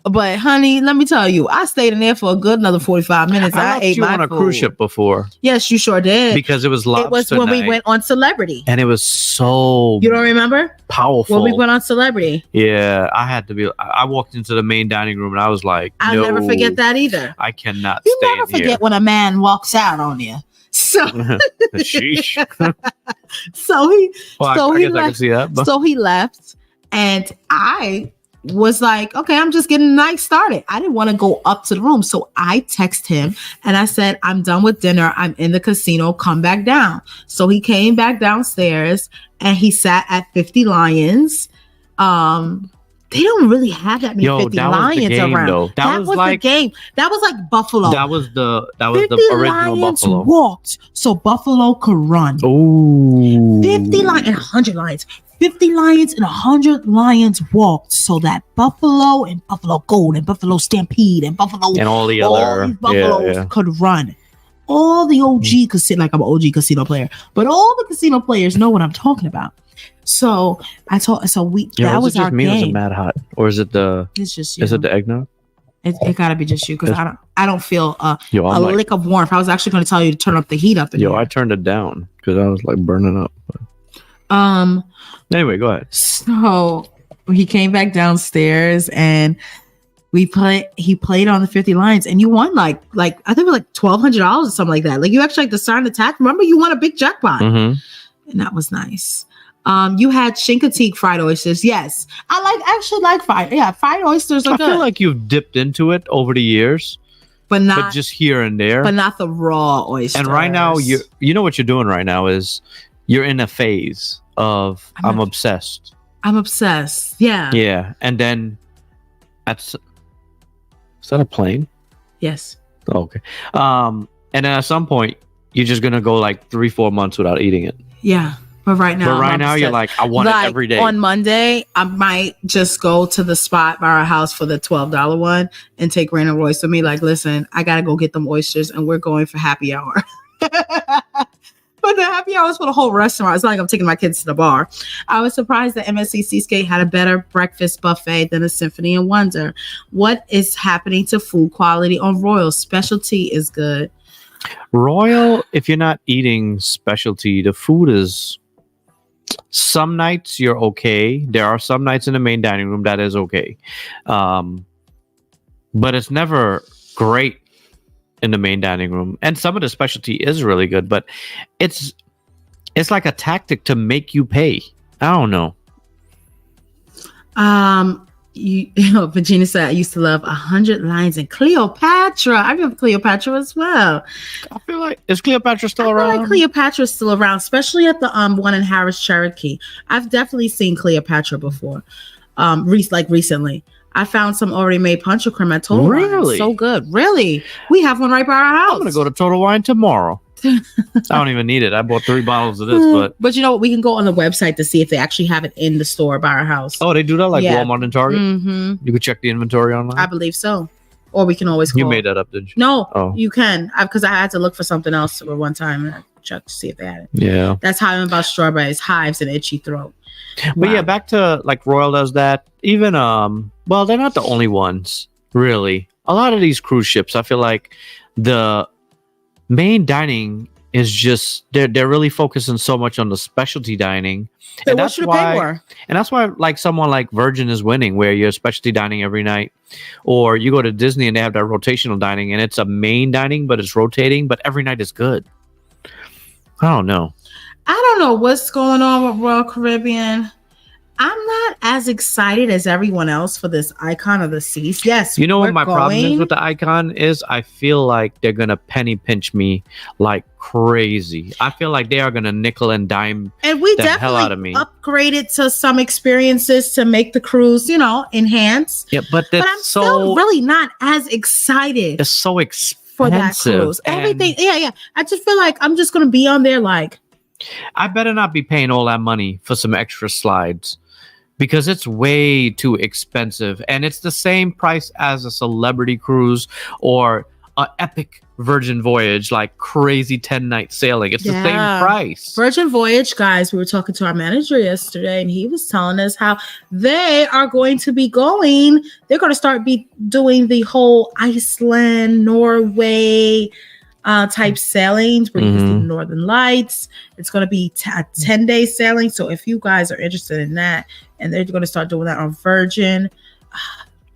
But honey, let me tell you, I stayed in there for a good another 45 minutes. I ate my food. On a cruise ship before. Yes, you sure did. Because it was lobster It was when we went on Celebrity. And it was so You don't remember? Powerful. When we went on Celebrity. Yeah, I walked into the main dining room and I was like, I'll never forget that either. I cannot you stay never forget when a man walks out on you. So sheesh. So he left and I was like, okay, I'm just getting the night started. I didn't want to go up to the room. So I texted him and I said, I'm done with dinner. I'm in the casino. Come back down. So he came back downstairs and he sat at 50 Lions. They don't really have that many 50 Lions game, around. Though. That was the game. That was like Buffalo. That was the original Lions Buffalo. Walked so Buffalo could run. Oh, 50 Lions and 100 Lions. 50 Lions and 100 Lions walked so that Buffalo and Buffalo Gold and Buffalo Stampede and Buffalo and all these Buffaloes could run. All the OG casino, like I'm an OG casino player, but all the casino players know what I'm talking about. So that was our game. Is it Mad Hot or is it It's just you. Is it the eggnog? It gotta be just you because I don't feel a like, lick of warmth. I was actually going to tell you to turn up the heat up. I turned it down because I was like burning up. Anyway, go ahead. So he came back downstairs and he played on the 50 Lions and you won like I think it was like $1,200 or something like that. Like you actually the silent attack. Remember you won a big jackpot. Mm-hmm. And that was nice. You had Chincoteague fried oysters. Yes. I actually like fried. Yeah, fried oysters are good. I feel like you've dipped into it over the years. But just here and there. But not the raw oysters. And right now you know what you're doing right now is you're in a phase of I'm obsessed. I'm obsessed. Yeah. Yeah. And then is that a plane? Yes. Oh, okay. And then at some point you're just gonna go like 3-4 months without eating it. Yeah. But right now, But right now, you're like, I want it every day. On Monday, I might just go to the spot by our house for the $12 one and take Rain and Royce with me. Like, listen, I gotta go get them oysters, and we're going for happy hour. But the happy hour is for the whole restaurant. It's not like I'm taking my kids to the bar. I was surprised that MSC Seascape had a better breakfast buffet than a Symphony and Wonder. What is happening to food quality on Royal? Specialty is good. Royal, if you're not eating specialty, the food is... Some nights you're okay. There are some nights in the main dining room that is okay. But it's never great in the main dining room. And some of the specialty is really good, but it's like a tactic to make you pay. I don't know. Virginia said, I used to love 100 Lines in Cleopatra. I remember Cleopatra as well. I feel like, is Cleopatra still around? I feel like Cleopatra's still around, especially at the one in Harris Cherokee. I've definitely seen Cleopatra before. Recently. I found some already made punch of creme at Total Wine. Really? So good. Really? We have one right by our house. I'm going to go to Total Wine tomorrow. I don't even need it. I bought 3 bottles of this, but you know what? We can go on the website to see if they actually have it in the store by our house. Oh, they do that like Walmart and Target? Mm-hmm. You could check the inventory online? I believe so. Or we can always call. You made that up, did you? No, You can. Because I had to look for something else at one time and I checked to see if they had it. Yeah. That's how I'm about strawberries, hives, and itchy throat. But yeah, back to like Royal does that. Even, well, they're not the only ones, really. A lot of these cruise ships, I feel like the main dining is just they're really focusing so much on the specialty dining, and that's why like someone like Virgin is winning, where you're specialty dining every night, or you go to Disney and they have that rotational dining, and it's a main dining but it's rotating, but every night is good. I don't know what's going on with Royal Caribbean. I'm not as excited as everyone else for this Icon of the Seas. Yes, you know what my problem is with the Icon is? I feel like they're gonna penny pinch me like crazy. I feel like they are gonna nickel and dime and we the hell out of me. Upgraded to some experiences to make the cruise, enhance. Yeah, but I'm still really not as excited. It's so expensive for that cruise. Everything, yeah. I just feel like I'm just gonna be on there like. I better not be paying all that money for some extra slides. Because it's way too expensive, and it's the same price as a celebrity cruise or an epic Virgin Voyage, like crazy 10-night sailing. It's the same price. Virgin Voyage, guys, we were talking to our manager yesterday, and he was telling us how they are going to be going. They're going to start doing the whole Iceland, Norway type sailings where you can see the Northern Lights. It's going to be a 10-day sailing. So if you guys are interested in that, and they're going to start doing that on Virgin,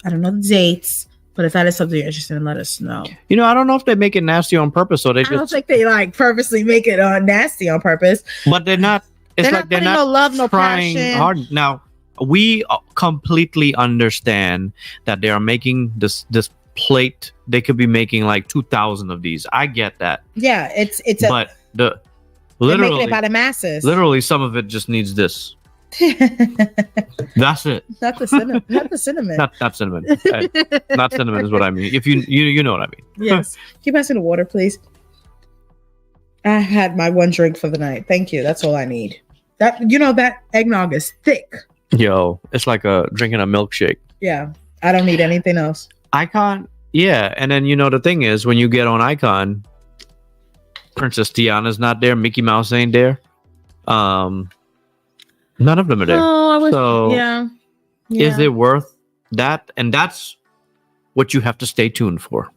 I don't know the dates, but if that is something you're interested in, let us know. I don't know if they make it nasty on purpose, or I don't think they like purposely make it nasty on purpose. But they're not. They're not no love, no trying passion. Hard. Now we completely understand that they are making this plate. They could be making like 2,000 of these. I get that. Yeah, but literally making it by the masses. Literally, some of it just needs this. That's it. Not the cinnamon. Not cinnamon. Not cinnamon. Not cinnamon is what I mean. If you know what I mean. Yes. Can you pass me the water, please? I had my one drink for the night. Thank you. That's all I need. That eggnog is thick. Yo, it's like drinking a milkshake. Yeah. I don't need anything else. Icon. Yeah. And then, the thing is, when you get on Icon, Princess Tiana's not there. Mickey Mouse ain't there. None of them are there. Yeah. Is it worth that? And that's what you have to stay tuned for.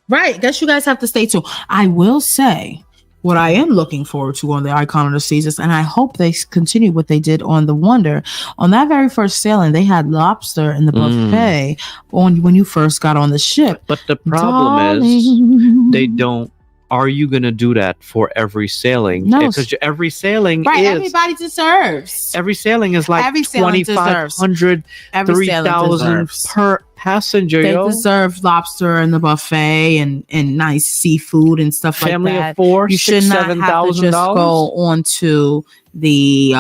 Right. Guess you guys have to stay tuned. I will say what I am looking forward to on the Icon of the Seas, and I hope they continue what they did on the Wonder. On that very first sailing, they had lobster in the buffet when you first got on the ship. But the problem is they don't. Are you going to do that for every sailing? No. Because every sailing everybody deserves. Every sailing is like 2,500, 3,000 per passenger. They deserve lobster in the buffet and nice seafood and stuff Family like that. Of four, you should not have to just go onto the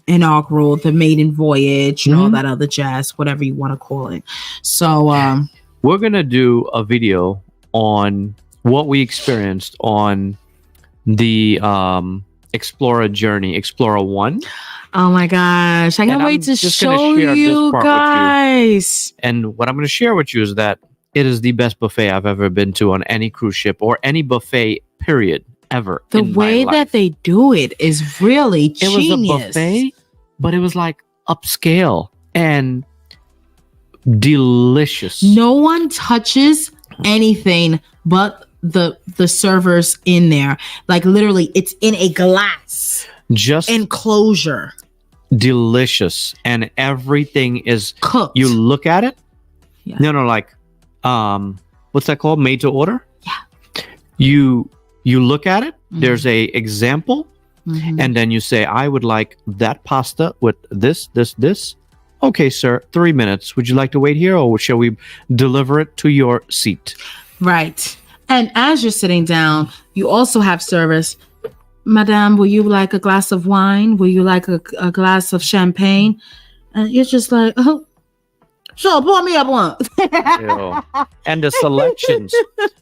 inaugural, the maiden voyage, and all that other jazz, whatever you want to call it. So we're going to do a video on what we experienced on the Explora Journey, Explora 1. Oh my gosh. I can't wait to show share this you part with you. guys. And what I'm going to share with you is that it is the best buffet I've ever been to on any cruise ship or any buffet, period, ever. The way that they do it is really genius. It was a buffet, but it was like upscale and delicious. No one touches anything but the servers in there. Like literally, it's in a glass. Just enclosure. Delicious, and everything is cooked. You look at it. Yeah. No, like, what's that called? Made to order. Yeah. You look at it. Mm-hmm. There's a example, and then you say, "I would like that pasta with this. Okay, sir. 3 minutes. Would you like to wait here, or shall we deliver it to your seat?" Right. And as you're sitting down, you also have service. Madame, will you like a glass of wine? Will you like a glass of champagne? And you're just like, oh, sure, pour me up one. And the selections,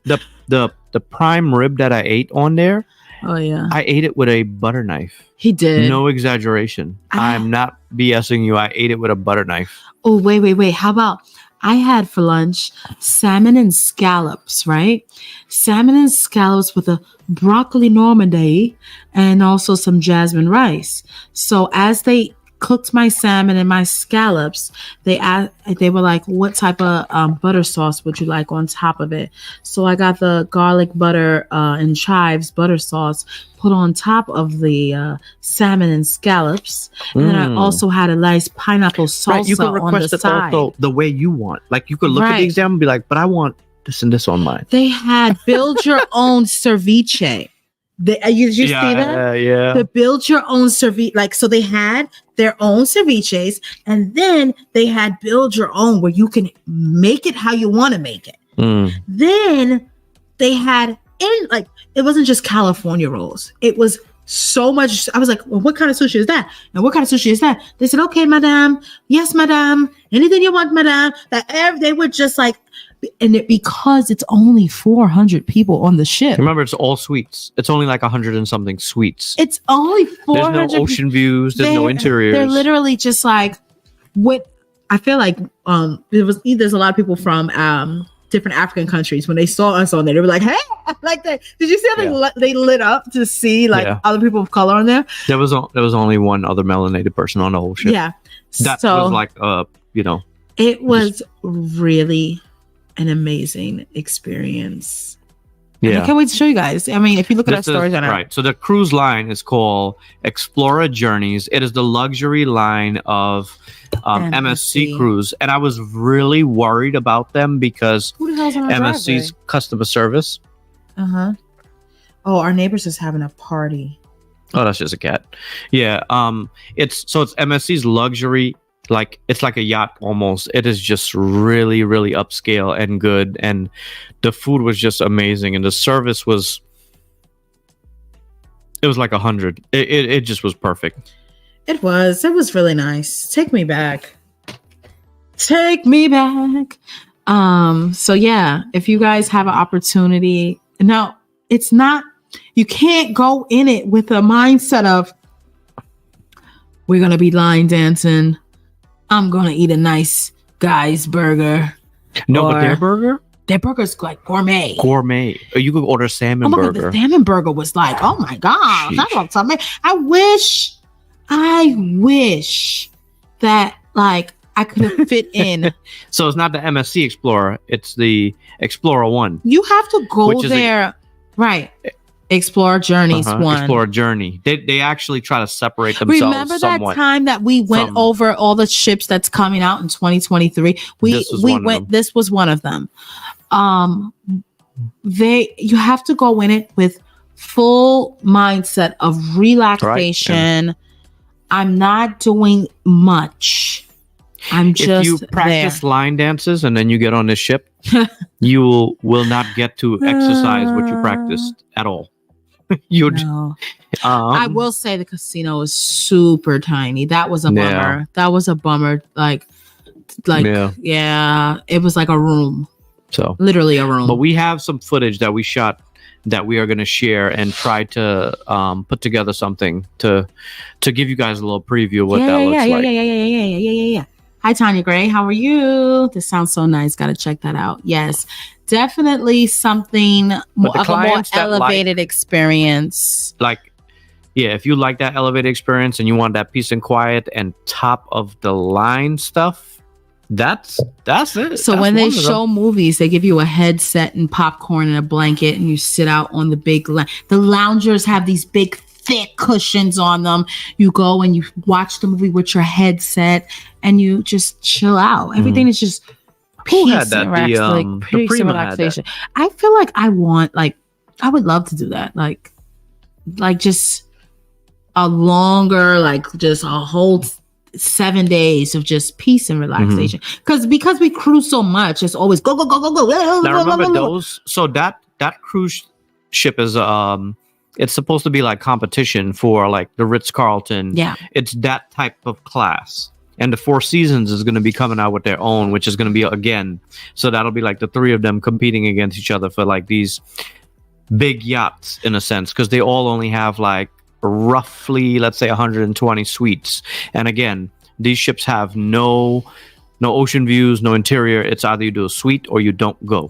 the prime rib that I ate on there. Oh yeah, I ate it with a butter knife. He did. No exaggeration. I'm not BSing you. I ate it with a butter knife. Oh wait. How about? I had for lunch salmon and scallops, right? Salmon and scallops with a broccoli Normandy and also some jasmine rice. So as they cooked my salmon and my scallops, they were like, what type of butter sauce would you like on top of it? So I got the garlic butter and chives butter sauce put on top of the salmon and scallops. And then I also had a nice pineapple salsa right, you can request on the it side. Also the way you want. Like you could look at the exam and be like, but I want this and this on mine. They had build your own ceviche. You see that? Yeah. The build your own ceviche. Like, so they had their own ceviches, and then they had build your own where you can make it how you want to make it. Then they had it wasn't just California rolls. It was so much. I was like, well, what kind of sushi is that? And what kind of sushi is that? They said, okay, madame. Yes, madame. Anything you want, madame. They were just like, and because it's only 400 people on the ship. Remember, it's all sweets. It's only like 100 and something sweets. It's only 400. There's no ocean views. There's no interiors. They're literally just like what I feel like. There's a lot of people from different African countries. When they saw us on there, they were like, "Hey!" Like that. Did you see how they lit up to see like other people of color on there? There was only one other melanated person on the whole ship. Yeah, that was like it was really an amazing experience. Yeah, I can't wait to show you guys. I mean, if you look at our stories on right. So the cruise line is called Explora Journeys. It is the luxury line of MSC Cruise, and I was really worried about them because who the hell's on our MSC's driveway? Customer service. Oh, our neighbors is having a party. Oh, that's just a cat. Yeah. It's MSC's luxury. Like it's like a yacht almost. It is just really, really upscale and good, and the food was just amazing, and the service was. It was like 100. It just was perfect. It was really nice. Take me back. So yeah, if you guys have an opportunity, no, it's not. You can't go in it with a mindset of we're gonna be line dancing. I'm gonna eat a nice guy's burger. No, but their burger's like gourmet. Or you could order salmon burger. The salmon burger was like, oh my gosh, that's what something. I wish that like I could have fit in. So it's not the MSC Explorer, it's the Explora 1. You have to go there, right? Explora Journeys 1. Explora Journey. They actually try to separate themselves. Remember that somewhat time that we went over all the ships that's coming out in 2023? This was one of them. You have to go in it with full mindset of relaxation. Right. I'm not doing much. I'm just if you practice line dances and then you get on the ship, you will not get to exercise what you practiced at all. No. I will say the casino is super tiny. That was a bummer. Yeah. That was a bummer. Like, it was like a room. So literally a room. But we have some footage that we shot that we are going to share and try to put together something to give you guys a little preview of what that looks like. Yeah. Hi, Tanya Gray. How are you? This sounds so nice. Got to check that out. Yes, definitely something more of a more elevated experience. Like, yeah, if you like that elevated experience and you want that peace and quiet and top of the line stuff, that's it. So when they show movies, they give you a headset and popcorn and a blanket, and you sit out on the big the loungers have these big thick cushions on them. You go and you watch the movie with your headset and you just chill out. Everything is just peace and relaxation. I feel like I would love to do that. Like just a longer, just a whole 7 days of just peace and relaxation. Because we cruise so much, it's always go. Now remember those. So that cruise ship is it's supposed to be like competition for like the Ritz-Carlton. Yeah, it's that type of class. And the Four Seasons is going to be coming out with their own, which is going to be again. So that'll be like the three of them competing against each other for like these big yachts in a sense, because they all only have like roughly, let's say, 120 suites. And again, these ships have no ocean views, no interior. It's either you do a suite or you don't go.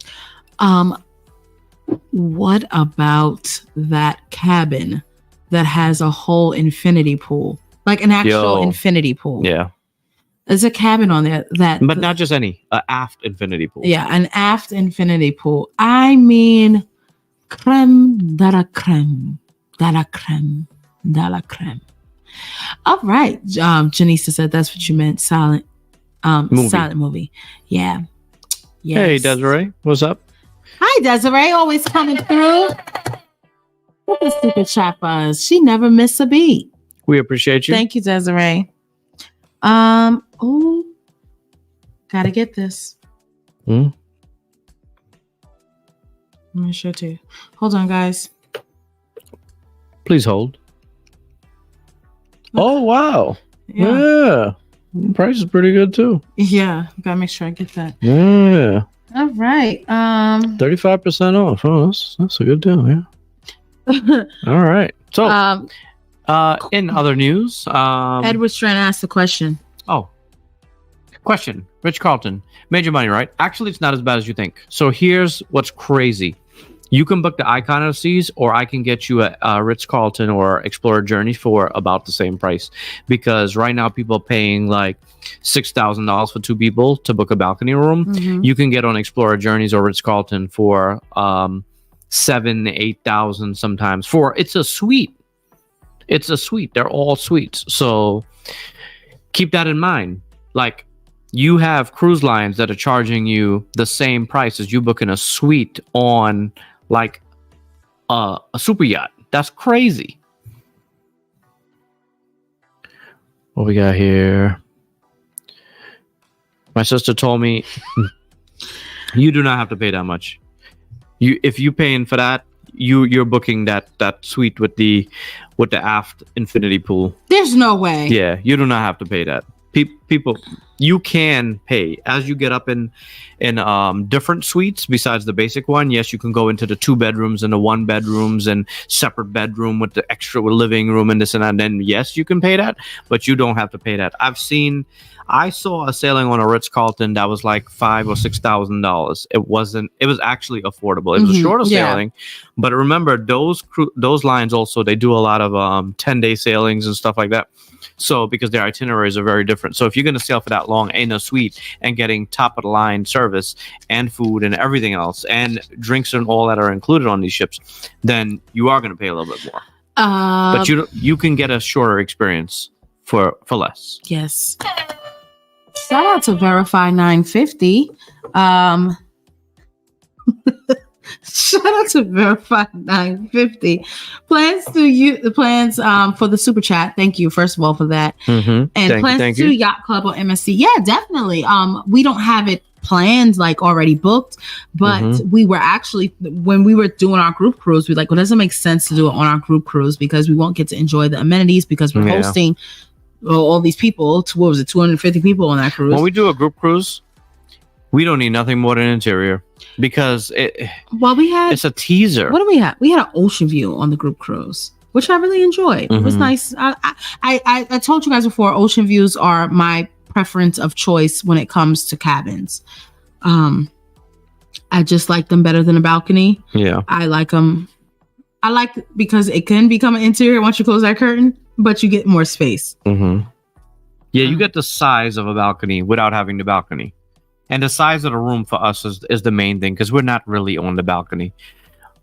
What about that cabin that has a whole infinity pool, like an actual infinity pool? Yeah, there's a cabin on there but not just any, aft infinity pool. Yeah, an aft infinity pool. I mean, creme de la creme, de la creme, de la creme. All right, Janisa said that's what you meant. Silent movie. Yeah. Yes. Hey, Desiree, what's up? Hi, Desiree, always coming through. What the super chat buzz? She never miss a beat. We appreciate you. Thank you, Desiree. Gotta get this. Let me show it to you. Hold on, guys. Please hold. Oh, wow. Yeah. The price is pretty good too. Yeah, gotta make sure I get that. Yeah. All right. 35% off. Oh, that's a good deal. Yeah. All right. So, in other news, Edward's trying to ask the question. Oh, question. Ritz-Carlton, major money, right? Actually, it's not as bad as you think. So here's what's crazy. You can book the Icon of the Seas, or I can get you a Ritz-Carlton or Explora Journeys for about the same price. Because right now people are paying like $6,000 for two people to book a balcony room. Mm-hmm. You can get on Explora Journeys or Ritz-Carlton for $7,000-8,000 sometimes. It's a suite. It's a suite. They're all suites. So keep that in mind. Like, you have cruise lines that are charging you the same price as you booking a suite on like a super yacht. That's crazy. What we got here? My sister told me you do not have to pay that much. If you paying for that, you're booking that suite with the aft infinity pool. There's no way. Yeah, you do not have to pay that. People, you can pay as you get up in different suites besides the basic one. Yes, you can go into the 2 bedrooms and the 1 bedrooms and separate bedroom with the extra living room and this and that. And then yes, you can pay that, but you don't have to pay that. I saw a sailing on a Ritz-Carlton that was like $5,000 or $6,000. It was actually affordable. It was a shorter sailing, but remember those lines also, they do a lot of 10-day sailings and stuff like that. So because their itineraries are very different. So if you're going to sail for that long in a suite and getting top of the line service and food and everything else and drinks and all that are included on these ships, then you are going to pay a little bit more. But you can get a shorter experience for less. Yes. Shout out to Verify 950. Shout out to Verify 950. Plans for the super chat. Thank you, first of all, for that. Mm-hmm. And plans to Yacht Club or MSC. Yeah, definitely. We don't have it planned, like already booked, but we were actually, when we were doing our group cruise, we were like, well, it doesn't make sense to do it on our group cruise because we won't get to enjoy the amenities because we're hosting all these people. What was it, 250 people on that cruise? When we do a group cruise, We don't need nothing more than interior because it's a teaser. What do we have? We had an ocean view on the group cruise, which I really enjoyed. It was nice. I told you guys before, ocean views are my preference of choice when it comes to cabins. I just like them better than a balcony. Yeah. I like them. I like because it can become an interior once you close that curtain, but you get more space. Yeah, you get the size of a balcony without having the balcony. And the size of the room for us is the main thing because we're not really on the balcony.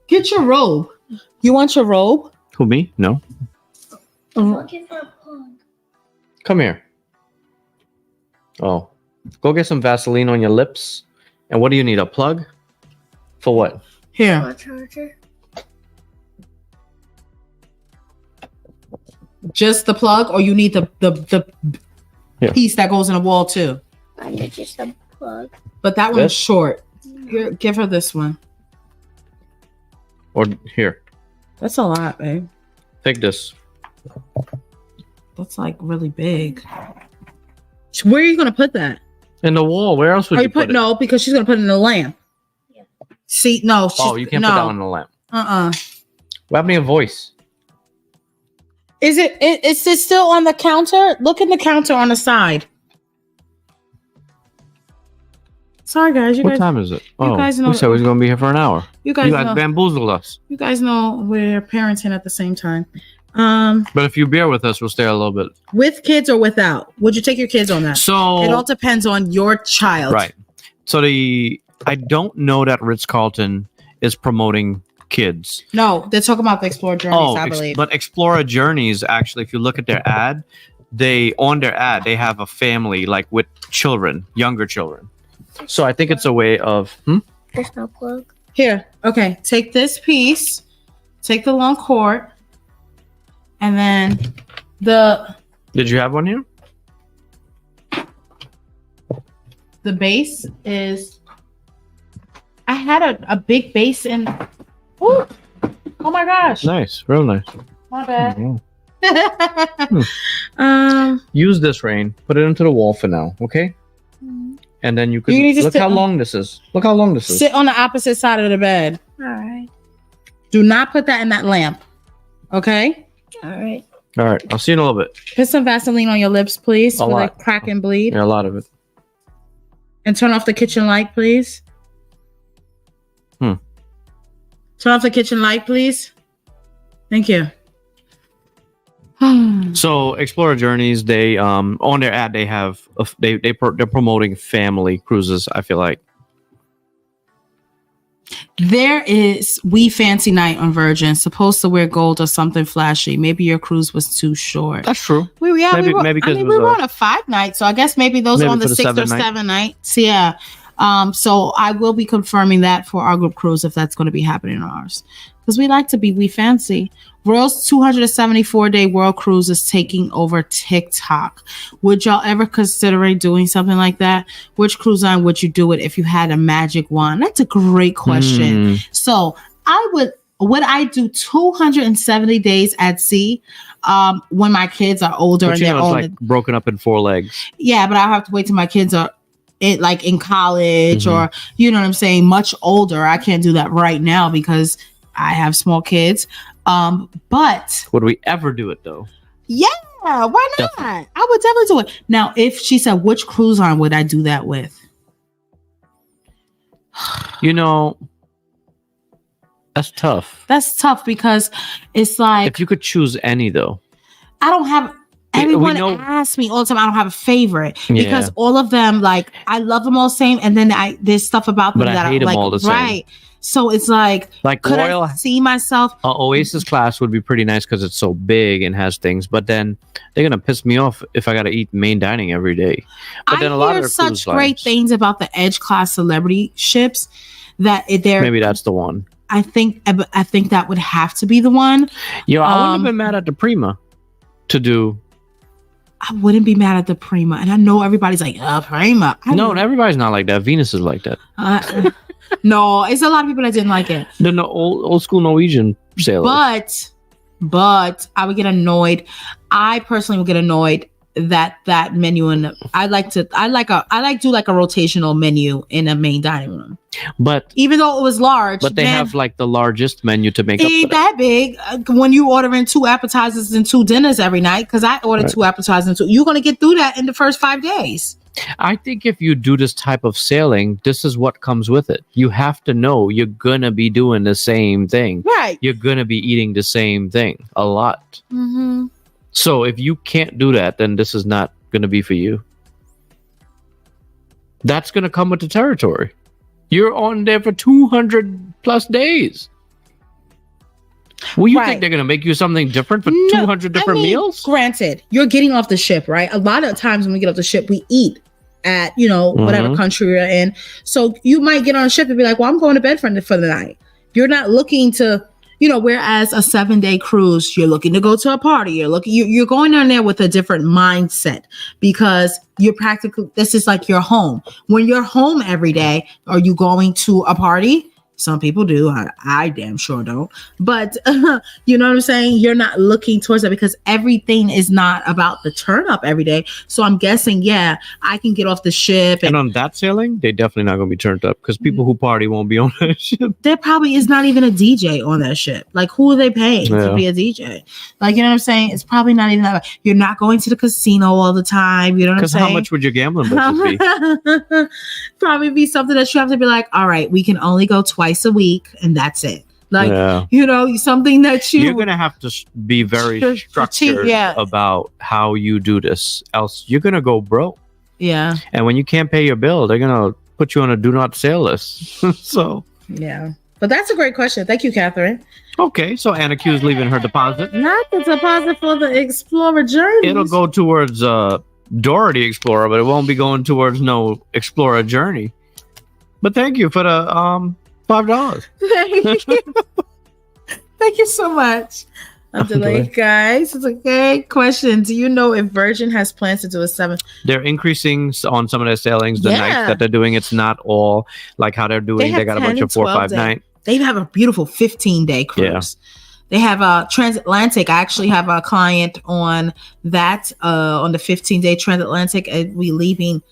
Get your robe. You want your robe? Who, me? No. Looking for a plug. Come here. Oh. Go get some Vaseline on your lips. And what do you need? A plug? For what? Here. For a charger. Just the plug, or you need the Yeah. piece that goes in the wall too? I need just a plug. But that one's This? short. Here, give her this one. Or here. That's a lot, babe. Take this. That's like really big. Where are you gonna put that? In the wall. Where else would Are you you put it? No, because she's gonna put it in the lamp. Yeah. See, no. Oh, you can't no. put that on the lamp. What happened to your voice? Is it still on the counter? Look in the counter on the side. Sorry, guys. What time is it? Oh, guys know- we said we was going to be here for an hour. You guys know. Bamboozled us. You guys know we're parenting at the same time. But if you bear with us, we'll stay a little bit. With kids or without? Would you take your kids on that? So It all depends on your child. right. So I don't know that Ritz-Carlton is promoting kids. No, they're talking about the Explora Journeys, I believe. But Explora Journeys, actually, if you look at their ad, they have a family like with children, younger children. So I think it's a way of. There's no plug. Here, okay, take this piece, take the long cord, and then Did you have one here? the base is. I had a big base in. Ooh, oh my gosh! Nice, real nice. My bad. Use this, Rain. Put it into the wall for now, okay? And then you can need to look sit how on- long this is. Look how long this is. Sit on the opposite side of the bed. All right. Do not put that in that lamp. Okay? All right. All right, I'll see you in a little bit. Put some Vaseline on your lips, please, A for lot. the crack and bleed. Yeah, a lot of it. And turn off the kitchen light, please. Turn off the kitchen light, please. Thank you. So Explora Journeys, they on their ad they have they're promoting family cruises. I feel like There is We Fancy Night on Virgin, supposed to wear gold or something flashy. Maybe your cruise was too short. that's true. We were Maybe 'cause we it was were a- on a 5 night, so I guess maybe those Maybe are on the for the 6 or 7 night. 7 nights. Yeah. So I will be confirming that for our group cruise if that's going to be happening on ours, because we like to be We Fancy. Royal's 274-day world cruise is taking over TikTok. Would y'all ever consider doing something like that? Which cruise line would you do it if you had a magic wand? That's a great question. So would I do 270 days at sea when my kids are older But and you they're know, it's older? like broken up in 4 legs. Yeah, but I have to wait till my kids are in college or, you know what I'm saying, much older. I can't do that right now because I have small kids. But Would we ever do it though? yeah, why not? Definitely. I would definitely do it. Now, if she said, which cruise line would I do that with? You know, that's tough. That's tough because it's like, If you could choose any though. I don't have. We Everyone know- asks me all the time. I don't have a favorite Yeah. because all of them, like, I love them all the same, and then there's stuff about them But I that hate I 'em like. all the same. Right. So it's like, Like could Royal I see myself? Oasis class would be pretty nice because it's so big and has things, but then they're gonna piss me off if I gotta eat main dining every day. But then a lot of hear the such cruise great lines, things about the Edge class celebrity ships that they're. maybe that's the one. I think that would have to be the one. Yo, I wouldn't have Um, been mad at the Prima to do. I wouldn't be mad at the Prima, and I know everybody's like, Prima. No, everybody's not like that. Venus is like that. No, it's a lot of people that didn't like it. The old school Norwegian sailors. But I would get annoyed. I personally would get annoyed that menu, and I like do like a rotational menu in a main dining room. But Even though it was large, they have like the largest menu to make it up ain't for that. that big when you ordering 2 appetizers and 2 dinners every night. Because I ordered 2 appetizers and 2. You're gonna get through that in the first 5 days. I think if you do this type of sailing, this is what comes with it. You have to know you're gonna be doing the same thing. Right. You're gonna be eating the same thing a lot. Mm-hmm. So if you can't do that, then this is not gonna be for you. That's gonna come with the territory. You're on there for 200 plus days. Well, you think they're going to make you something different for 200 different meals? Granted, you're getting off the ship, right? A lot of times when we get off the ship, we eat at, whatever country we're in. So you might get on a ship and be like, well, I'm going to bed for the night. You're not looking to, whereas a 7-day cruise, you're looking to go to a party. You're going on there with a different mindset because you're practically, this is like your home. When you're home every day, are you going to a party? Some people do. I damn sure don't. But you know what I'm saying? You're not looking towards that because everything is not about the turn up every day. So I'm guessing, I can get off the ship. And on that sailing, they definitely not going to be turned up because people who party won't be on that ship. There probably is not even a DJ on that ship. Like, who are they paying to be a DJ? Like, you know what I'm saying? It's probably not even that. You're not going to the casino all the time. You know what I'm saying? Because how much would your gambling budget be? Probably be something that you have to be like, all right, we can only go twice a week and that's it. Like, something that you're going to have to be very structured about how you do this, else you're going to go broke. Yeah. And when you can't pay your bill, they're going to put you on a do not sail list. So yeah, but that's a great question. Thank you, Catherine. Okay, so Anna Q's leaving her deposit. Not the deposit for the Explora Journeys. It'll go towards Dora the Explorer, but it won't be going towards no Explora Journey. But thank you for the $5. Thank you so much. I'm delayed, guys. It's okay. Question: do you know if Virgin has plans to do a 7? They're increasing on some of their sailings. The nights that they're doing, it's not all like how they're doing. They got a bunch of 4 or 5 nights. They have a beautiful 15-day cruise. They have a transatlantic. I actually have a client on that on the 15-day transatlantic. We leaving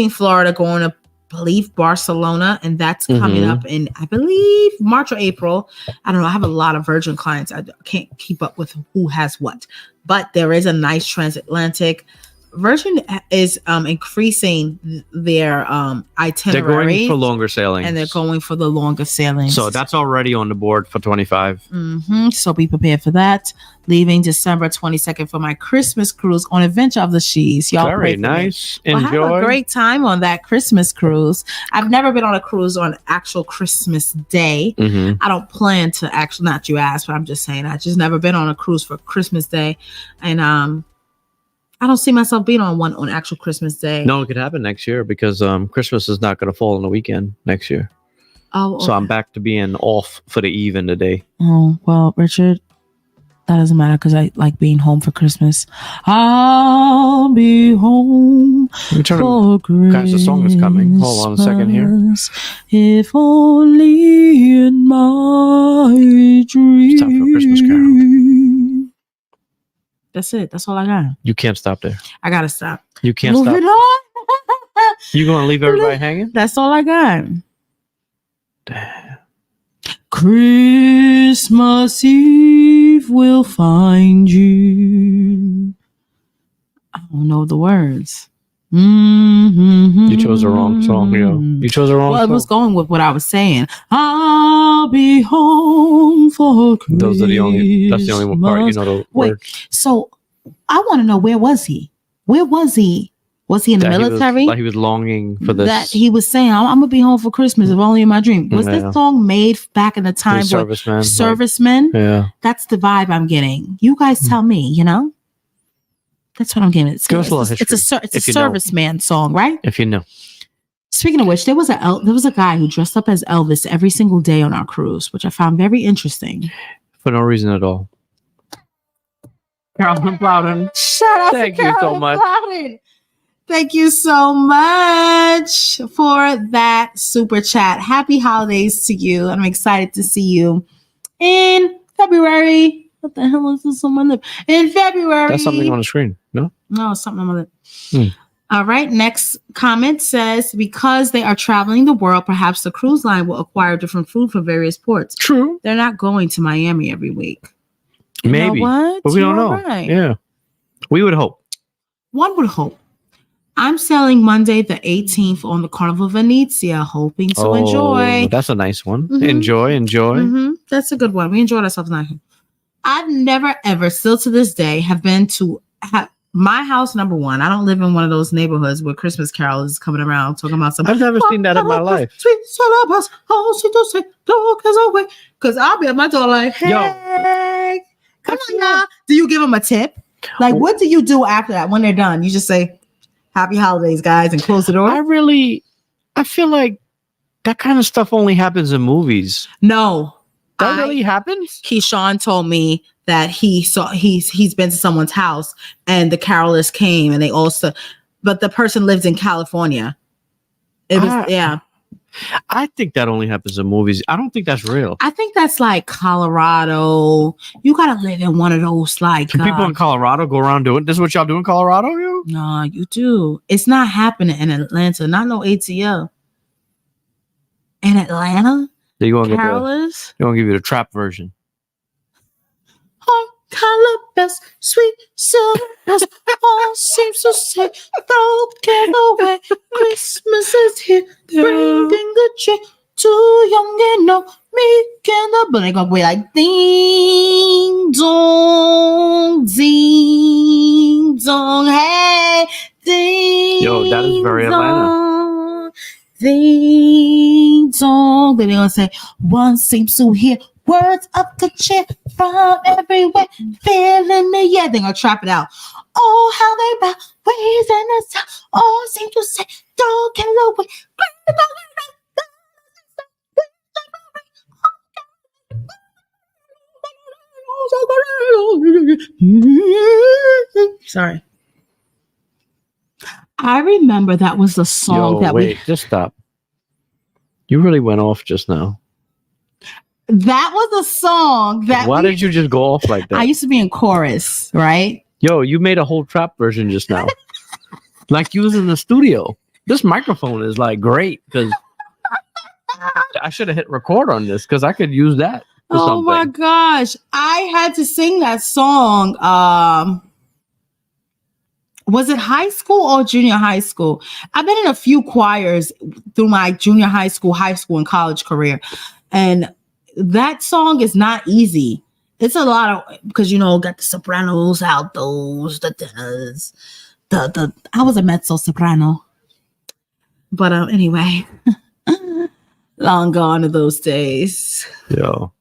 Florida, going to believe Barcelona, and that's coming up in, I believe, March or April. I don't know. I have a lot of Virgin clients. I can't keep up with who has what, but there is a nice transatlantic. Virgin is increasing their itinerary. They're going for longer sailings. And they're going for the longer sailings. So that's already on the board for 25. So be prepared for that. Leaving December 22nd for my Christmas cruise on Adventure of the Seas. Y'all very nice. Enjoy. Have a great time on that Christmas cruise. I've never been on a cruise on actual Christmas Day. I don't plan to actually, not you asked, but I'm just saying, I just never been on a cruise for Christmas Day. And I don't see myself being on one on actual Christmas Day. No, it could happen next year because Christmas is not going to fall on the weekend next year. Oh, okay. So I'm back to being off for the eve and the day. Oh, well, Richard, that doesn't matter because I like being home for Christmas. I'll be home for Christmas. Guys, the song is coming. Hold on a second here. If only in my dreams. It's time for a Christmas carol. That's it. That's all I got. You can't stop there. I gotta stop. You can't Move stop. It on. You gonna leave everybody hanging? That's all I got. Damn. Christmas Eve will find you. I don't know the words. You chose the wrong song, You chose the wrong song. Well, I was going with what I was saying. I'll be home for Christmas. That's the only one part, the word. So I want to know, where was he? Where was he? Was he in the military? He was longing for this. That he was saying, I'm going to be home for Christmas, if only in my dream. Was this song made back in the time? Servicemen? Yeah. That's the vibe I'm getting. You guys tell me, That's what I'm getting. It's a serviceman song, right? If you know. Speaking of which, there was a guy who dressed up as Elvis every single day on our cruise, which I found very interesting. For no reason at all. Carolyn Plowden. Shut up. Thank you so much. Plowden. Thank you so much for that super chat. Happy holidays to you. I'm excited to see you in February. What the hell is this on my lip? In February. That's something on the screen. No? No, it's something on my lip. All right. Next comment says, because they are traveling the world, perhaps the cruise line will acquire different food from various ports. True. They're not going to Miami every week. You Maybe. know what? But we don't You're know. right. Yeah. We would hope. One would hope. I'm sailing Monday the 18th on the Carnival Venezia, hoping to enjoy. That's a nice one. Mhm. Enjoy. That's a good one. We enjoyed ourselves night. I've never, ever, still to this day, have been to my house, number one. I don't live in one of those neighborhoods where Christmas carols is coming around talking about something. I've never seen that in my life. Because I'll be at my door like, hey, come on, y'all. Do you give them a tip? Like, what do you do after that when they're done? You just say, happy holidays, guys, and close the door? I feel like that kind of stuff only happens in movies. No. That really happens? Keyshawn told me that he's been to someone's house and the carolers came and they also, but the person lives in California. It was, yeah. I think that only happens in movies. I don't think that's real. I think that's like Colorado. You gotta live in one of those like. Do people in Colorado go around doing this? Is what y'all do in Colorado? You? No, you do. It's not happening in Atlanta. Not no ATL. In Atlanta, They're gonna carolers. They're gonna give you the trap version. Oh, color best, sweet silver best, all seems to say, throw care away. Christmas is here, bringing the cheer. Too young and no me can the, but they gonna be like ding dong, hey, ding. Yo, that is very Atlanta. Ding dong. Then they're gonna say, one seems to hear words of good cheer from everywhere, feeling the yeah. They're gonna trap it out. Oh, how they bow, ways in the sound. All seem to say, don't get away. Sorry. I remember that was the song just stop. You really went off just now. That was a song that. Why did you just go off like that? I used to be in chorus, right? Yo, you made a whole trap version just now. Like you was in the studio. This microphone is like great because I should have hit record on this because I could use that. Oh my gosh. I had to sing that song. Was it high school or junior high school? I've been in a few choirs through my junior high school, and college career. And that song is not easy. It's a lot of, because, got the sopranos, altos, the tenors, I was a mezzo soprano. But anyway, long gone are those days. Yo.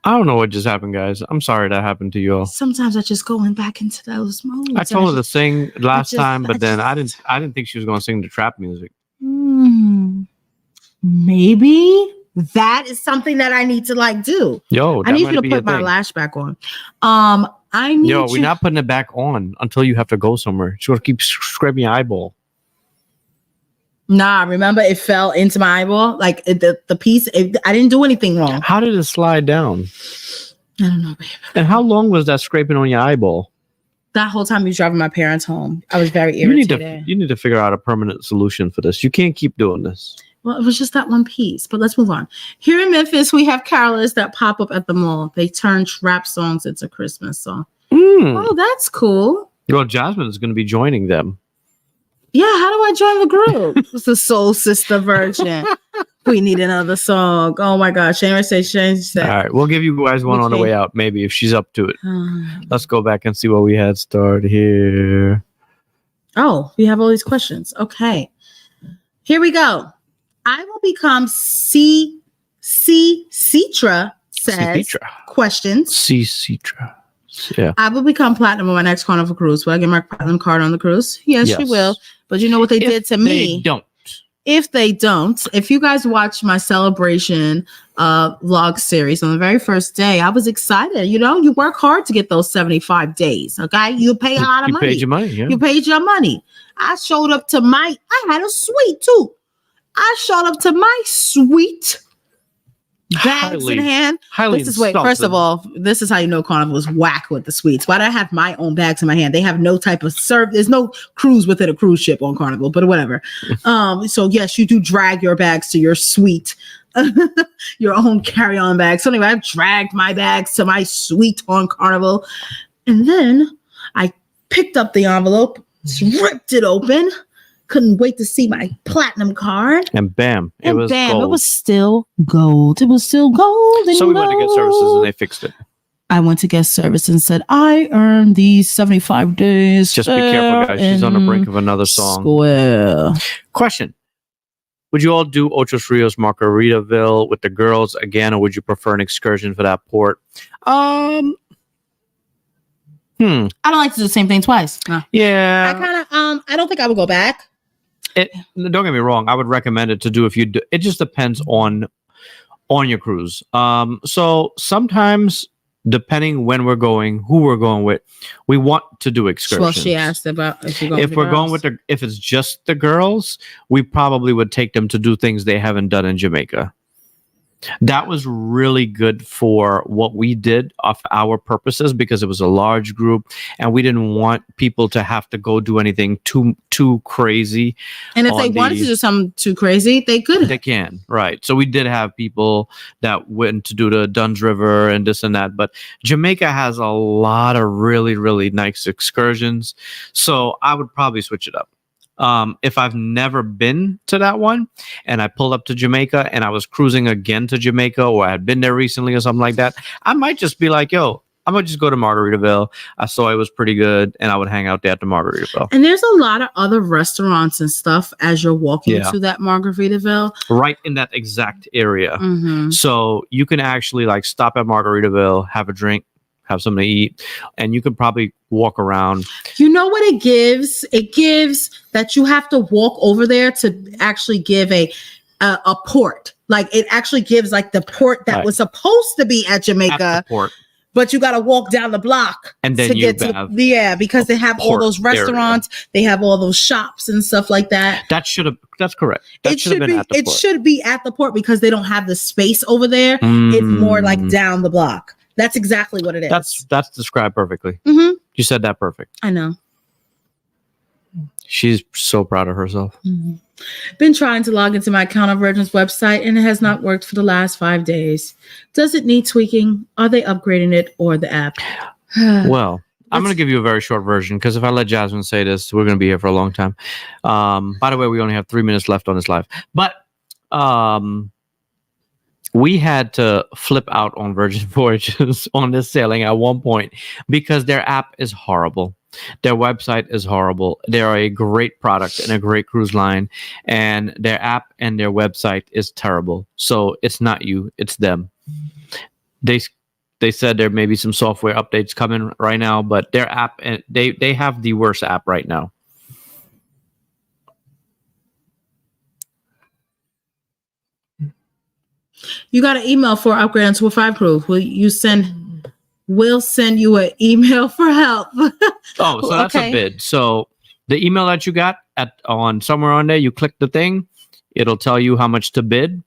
I don't know what just happened, guys. I'm sorry that happened to you all. Sometimes I just going back into those modes. I told her to sing last time, but then I didn't think she was going to sing the trap music. Maybe that is something that I need to do. Yo, I need you to put my lash back on. We're not putting it back on until you have to go somewhere. She's going to keep scraping your eyeball. Nah, remember it fell into my eyeball? Like the piece, I didn't do anything wrong. How did it slide down? I don't know, babe. And how long was that scraping on your eyeball? That whole time you was driving my parents home. I was very irritated. You need to figure out a permanent solution for this. You can't keep doing this. Well, it was just that one piece, but let's move on. Here in Memphis, we have carolers that pop up at the mall. They turn rap songs into Christmas songs. Oh, that's cool. Well, Jasmine is going to be joining them. Yeah, how do I join the group? It's the Soul Sister Virgin. We need another song. Oh my gosh. Shane said. All right, we'll give you guys one on the way out, maybe, if she's up to it. Let's go back and see what we had started here. Oh, we have all these questions. Okay. Here we go. I will become Citra says questions. Citra. Yeah. I will become platinum on my next Carnival cruise. Will I get my platinum card on the cruise? Yes, you will. But you know what they did to me? If they don't, if you guys watch my celebration vlog series on the very first day, I was excited. You work hard to get those 75 days. Okay. You pay a lot of money. You paid your money. Yeah. You paid your money. I showed up to I had a suite too. I showed up to my suite bags in hand. Highly This is wait. First of all, this is how you know Carnival is whack with the sweets. Why do I have my own bags in my hand? They have no type of serve. There's no cruise within a cruise ship on Carnival, but whatever. So yes, you do drag your bags to your suite, your own carry-on bag. So anyway, I've dragged my bags to my suite on Carnival, and then I picked up the envelope, ripped it open. Couldn't wait to see my platinum card. And bam, it was gold. It was still gold. It was still gold. So we went to get services and they fixed it. I went to guest service and said, I earned these 75 days. Just be careful, guys. She's on the brink of another song. Square. Question. Would you all do Ocho Rios Margaritaville with the girls again, or would you prefer an excursion for that port? I don't like to do the same thing twice. No. Yeah. I kind of, I don't think I would go back. Don't get me wrong. I would recommend it to do if you do. It just depends on your cruise. So sometimes, depending when we're going, who we're going with, we want to do excursions. Well, she asked about if we're going with if it's just the girls, we probably would take them to do things they haven't done in Jamaica. That was really good for what we did of our purposes because it was a large group and we didn't want people to have to go do anything too crazy. And if they wanted to do something too crazy, they could. They can, right. So we did have people that went to do the Dunn's River and this and that. But Jamaica has a lot of really, really nice excursions. So I would probably switch it up. If I've never been to that one and I pulled up to Jamaica and I was cruising again to Jamaica or I had been there recently or something like that, I might just be like, yo, I'm going to just go to Margaritaville. I saw it was pretty good and I would hang out there at the Margaritaville. And there's a lot of other restaurants and stuff as you're walking to that Margaritaville. Right in that exact area. Mm-hmm. So you can actually like stop at Margaritaville, have a drink, have something to eat, and you could probably walk around. You know what it gives? It gives that you have to walk over there to actually give a port. Like it actually gives like the port that was supposed to be at Jamaica. At the port. But you got to walk down the block and then to get to because they have all those restaurants, they have all those shops and stuff like that. That's correct. That should have been at the port. It should be at the port because they don't have the space over there. It's more like down the block. That's exactly what it is. That's described perfectly. Mm-hmm. You said that perfect. I know. She's so proud of herself. Mm-hmm. Been trying to log into my account on Virgin's website and it has not worked for the last 5 days. Does it need tweaking? Are they upgrading it or the app? Well, I'm going to give you a very short version because if I let Jasmine say this, we're going to be here for a long time. By the way, we only have 3 minutes left on this live. But we had to flip out on Virgin Voyages on this sailing at one point because their app is horrible. Their website is horrible. They are a great product and a great cruise line, and their app and their website is terrible. So it's not you, it's them. They said there may be some software updates coming right now, but their app, and they have the worst app right now. You got an email for upgrade onto a 5 crew. We'll send you an email for help. Oh, so that's a bid. So the email that you got on somewhere on there, you click the thing, it'll tell you how much to bid.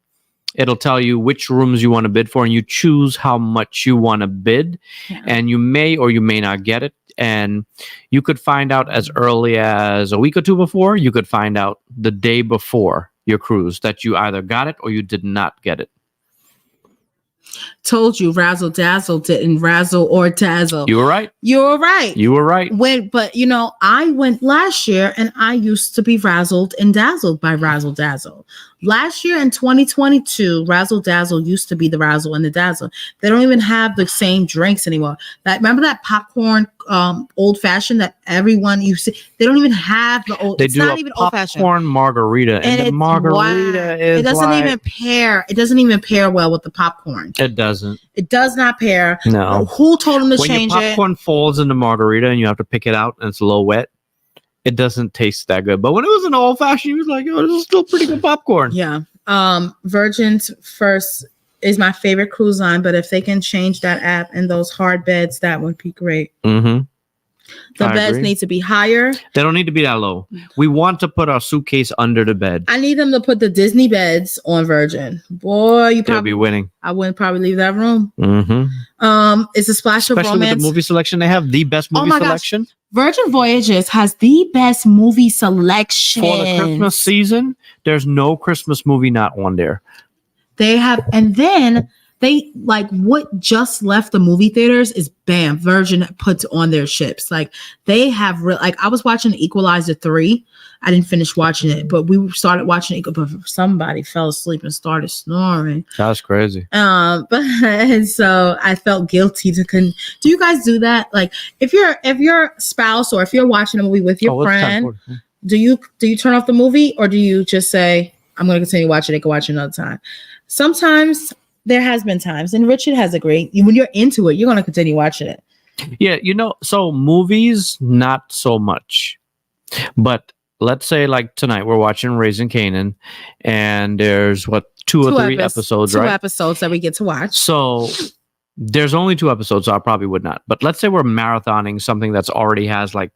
It'll tell you which rooms you want to bid for, and you choose how much you want to bid. Yeah. And you may or you may not get it. And you could find out as early as a week or two before. You could find out the day before your cruise that you either got it or you did not get it. Told you, razzle dazzle didn't razzle or dazzle. You were right. You were right. You were right. But you know, I went last year and I used to be razzled and dazzled by razzle dazzle. Last year in 2022, razzle dazzle used to be the razzle and the dazzle. They don't even have the same drinks anymore. Remember that popcorn old fashioned that everyone you see? They don't even have the old. It's not even old fashioned. Popcorn margarita, and the margarita is. It doesn't even pair. It doesn't even pair well with the popcorn. It doesn't. It does not pair. No. Who told them to change it? When your popcorn falls in the margarita and you have to pick it out and it's a little wet, it doesn't taste that good. But when it was an old fashioned, you was like, oh, this is still pretty good popcorn. Yeah. Virgin's First is my favorite cruise line, but if they can change that app and those hard beds, that would be great. Mm-hmm. The I beds agree. need to be higher. They don't need to be that low. We want to put our suitcase under the bed. I need them to put the Disney beds on Virgin. Boy, you They'll probably be winning. I wouldn't probably leave that room. Mm-hmm. It's a splash of Especially with romance. the movie selection they have, the best movie my gosh. selection. Virgin Voyages has the best movie selection For the Christmas season, there's no Christmas movie not on there. They have, and then they like what just left the movie theaters is bam, Virgin puts on their ships. Like they have like I was watching Equalizer 3. I didn't finish watching it, but we started watching it, but somebody fell asleep and started snoring. That's crazy. But and so I felt guilty to do you guys do that? Like if your spouse or if you're watching a movie with your friend, do you turn off the movie or do you just say, I'm going to continue watching it, go watch it another time? Sometimes there has been times, and Richard has agreed, when you're into it, you're going to continue watching it. Yeah, so movies, not so much. But let's say like tonight we're watching Raising Kanan, and there's two or three episodes, right? 2 episodes that we get to watch. So there's only 2 episodes, so I probably would not. But let's say we're marathoning something that's already has like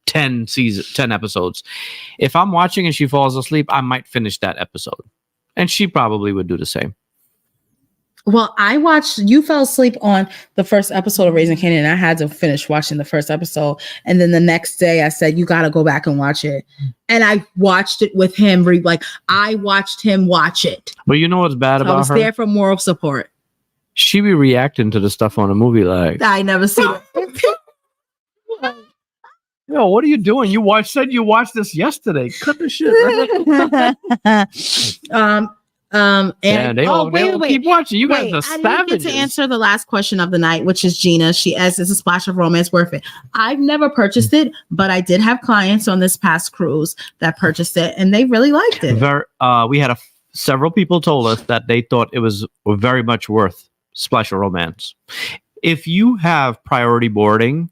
10 episodes. If I'm watching and she falls asleep, I might finish that episode. And she probably would do the same. Well, you fell asleep on the first episode of Raising Kanan, and I had to finish watching the first episode. And then the next day I said, you got to go back and watch it. And I watched it with him. I watched him watch it. But you know what's bad about her? I was there for moral support. She be reacting to the stuff on the movie like, I never see it. Yo, what are you doing? You said you watched this yesterday. Cut the shit. And they will keep watching. You guys are savages. I didn't get to answer the last question of the night, which is Gina. She asks, is a splash of romance worth it? I've never purchased it, but I did have clients on this past cruise that purchased it, and they really liked it. We had several people told us that they thought it was very much worth splash of romance. If you have priority boarding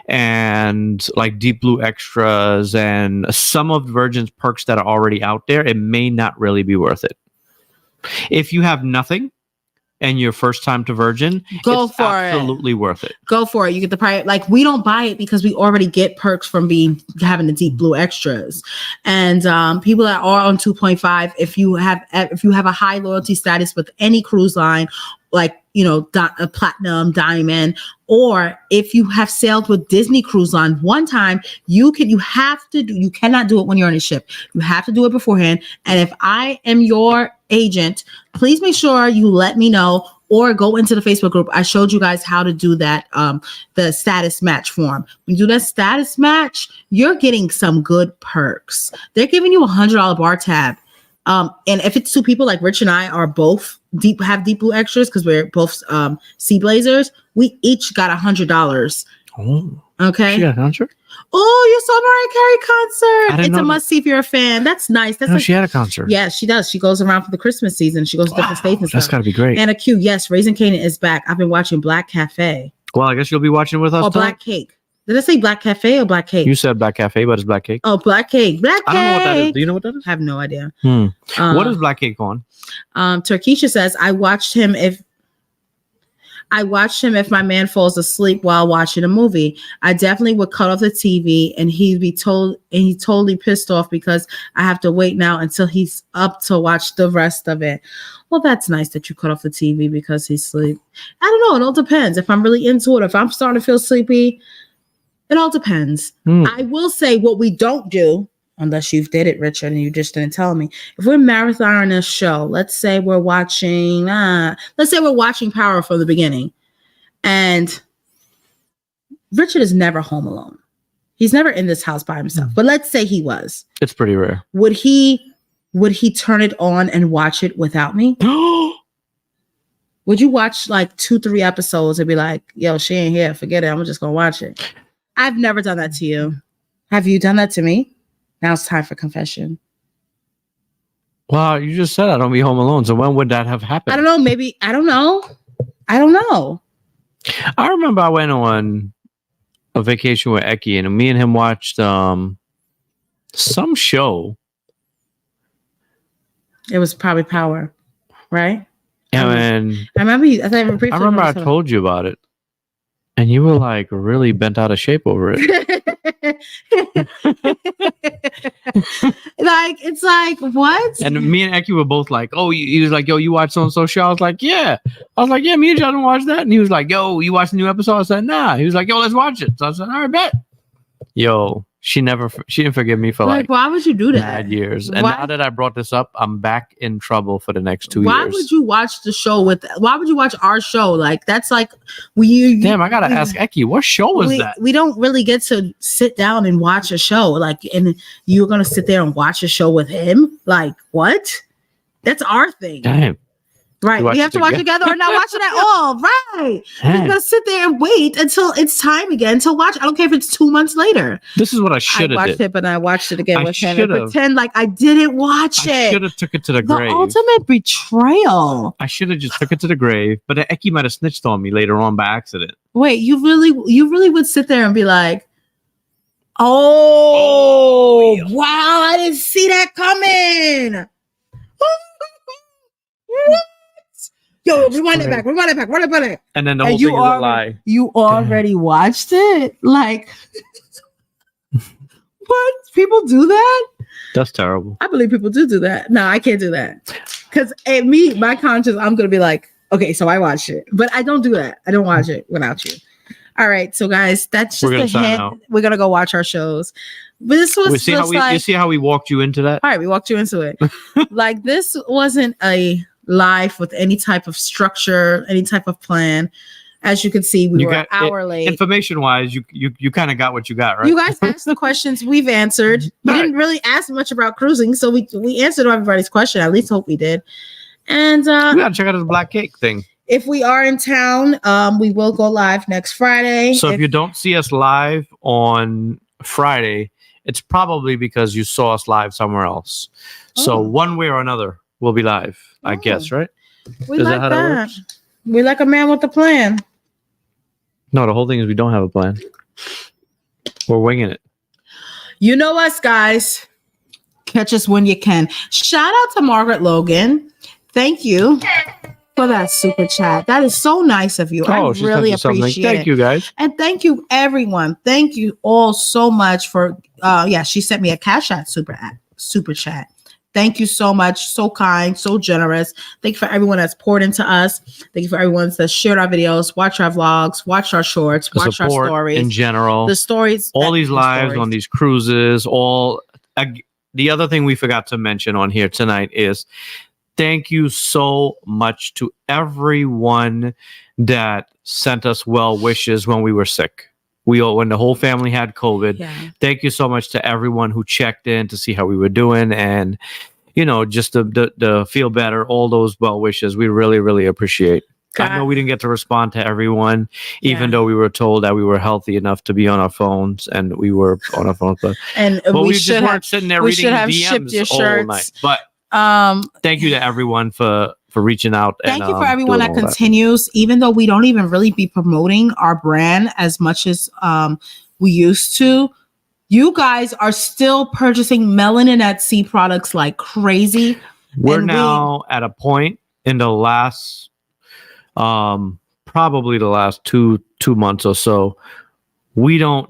and like Deep Blue extras and some of Virgin's perks that are already out there, it may not really be worth it. If you have nothing and your first time to Virgin, go for it. Absolutely worth it. Go for it. You get the prior, like we don't buy it because we already get perks from having the Deep Blue extras. And people that are on 2.5, if you have a high loyalty status with any cruise line, like a platinum, diamond, or if you have sailed with Disney Cruise Line one time, you cannot do it when you're on a ship. You have to do it beforehand. And if I am your agent, please make sure you let me know or go into the Facebook group. I showed you guys how to do that, the status match form. When you do that status match, you're getting some good perks. They're giving you $100 bar tab. And if it's 2 people, like Rich and I are both have Deep Blue extras because we're both Sea Blazers, we each got $100. Oh, okay. She got a concert? Oh, you saw Mariah Carey concert. It's a must see if you're a fan. That's nice. She had a concert. Yeah, she does. She goes around for the Christmas season. She goes to different states and stuff. That's got to be great. Anna Q, yes, Raising Kanan is back. I've been watching Black Cafe. Well, I guess you'll be watching with us. Or Black Cake. Did I say Black Cafe or Black Cake? You said Black Cafe, but it's Black Cake. Oh, Black Cake. Black Cake. I don't know what that is. Do you know what that is? I have no idea. What is Black Cake on? Turkisha says, I watched him if my man falls asleep while watching a movie. I definitely would cut off the TV and he's totally pissed off because I have to wait now until he's up to watch the rest of it. Well, that's nice that you cut off the TV because he's asleep. I don't know. It all depends. If I'm really into it, if I'm starting to feel sleepy, it all depends. I will say what we don't do, unless you did it, Richard, and you just didn't tell me. If we're marathoning a show, let's say we're watching Power from the beginning, and Richard is never home alone. He's never in this house by himself. But let's say he was. It's pretty rare. Would he turn it on and watch it without me? Would you watch like 2-3 episodes and be like, yo, she ain't here, forget it, I'm just gonna watch it? I've never done that to you. Have you done that to me? Now it's time for confession. Well, you just said I don't be home alone. So when would that have happened? I don't know. Maybe. I don't know. I remember I went on a vacation with Eki and me and him watched some show. It was probably Power, right? And I remember you. I remember I told you about it. And you were like really bent out of shape over it. Like, it's like, what? And me and Eki were both like, oh, he was like, yo, you watch so-and-so show? I was like, yeah. I was like, yeah, me and John watch that. And he was like, yo, you watch the new episode? I said, nah. He was like, yo, let's watch it. So I said, all right, bet. Yo, she didn't forgive me for like why would you do that? bad years. And Why? now that I brought this up, I'm back in trouble for the next 2 years. Why would you watch the show why would you watch our show? Like, that's like, Damn, I gotta ask Eki, what show was that? We don't really get to sit down and watch a show. Like, and you're gonna sit there and watch a show with him? Like, what? That's our thing. Damn. Right. We have to watch together or not watch it at all. Right. We're gonna sit there and wait until it's time again to watch. I don't care if it's 2 months later. This is what I should have watched did. it, but I watched it again I with him and should've. pretend like I didn't watch I it. should have took it to the grave. ultimate betrayal. I should have just took it to the grave, but Eki might have snitched on me later on by accident. Wait, you really would sit there and be like, oh, wow, I didn't see that coming. What? Yo, rewind it back. And then the whole thing is a lie. You already watched it? Like, what? People do that? That's terrible. I believe people do that. No, I can't do that. Because my conscience, I'm going to be like, okay, so I watched it. But I don't do that. I don't watch it without you. All right, so guys, that's just a hint. We're going to go watch our shows. But this was you see how we walked you into that? All right, we walked you into it. Like, this wasn't a live with any type of structure, any type of plan. As you can see, we were an hour late. Information wise, you kind of got what you got, right? You guys asked the questions, we've answered. We didn't really ask much about cruising, so we answered everybody's question. At least hope we did. And we gotta check out this black cake thing. If we are in town, we will go live next Friday. So if you don't see us live on Friday, it's probably because you saw us live somewhere else. So one way or another, we'll be live, I guess, right? Is like that how that works? We like a man with a plan. No, the whole thing is we don't have a plan. We're winging it. You know us, guys. Catch us when you can. Shout out to Margaret Logan. Thank you for that super chat. That is so nice of you. I really appreciate it. Thank you, guys. And thank you, everyone. Thank you all so much for, she sent me a Cash App super chat. Thank you so much. So kind, so generous. Thank you for everyone that's poured into us. Thank you for everyone that's shared our videos, watched our vlogs, watched our shorts, watched our stories. In general. The stories. All these lives on these cruises. The other thing we forgot to mention on here tonight is thank you so much to everyone that sent us well wishes when we were sick. When the whole family had COVID. Yeah. Thank you so much to everyone who checked in to see how we were doing and, just to feel better. All those well wishes we really, really appreciate. God. I know we didn't get to respond to everyone, even though we were told that we were healthy enough to be on our phones, and we were on our phones. But we just weren't sitting there reading DMs all night. But thank you to everyone for reaching out. Thank you for everyone that continues, even though we don't even really be promoting our brand as much as we used to. You guys are still purchasing Melanin at Sea products like crazy. We're now at a point in the last, probably the last two months or so, we don't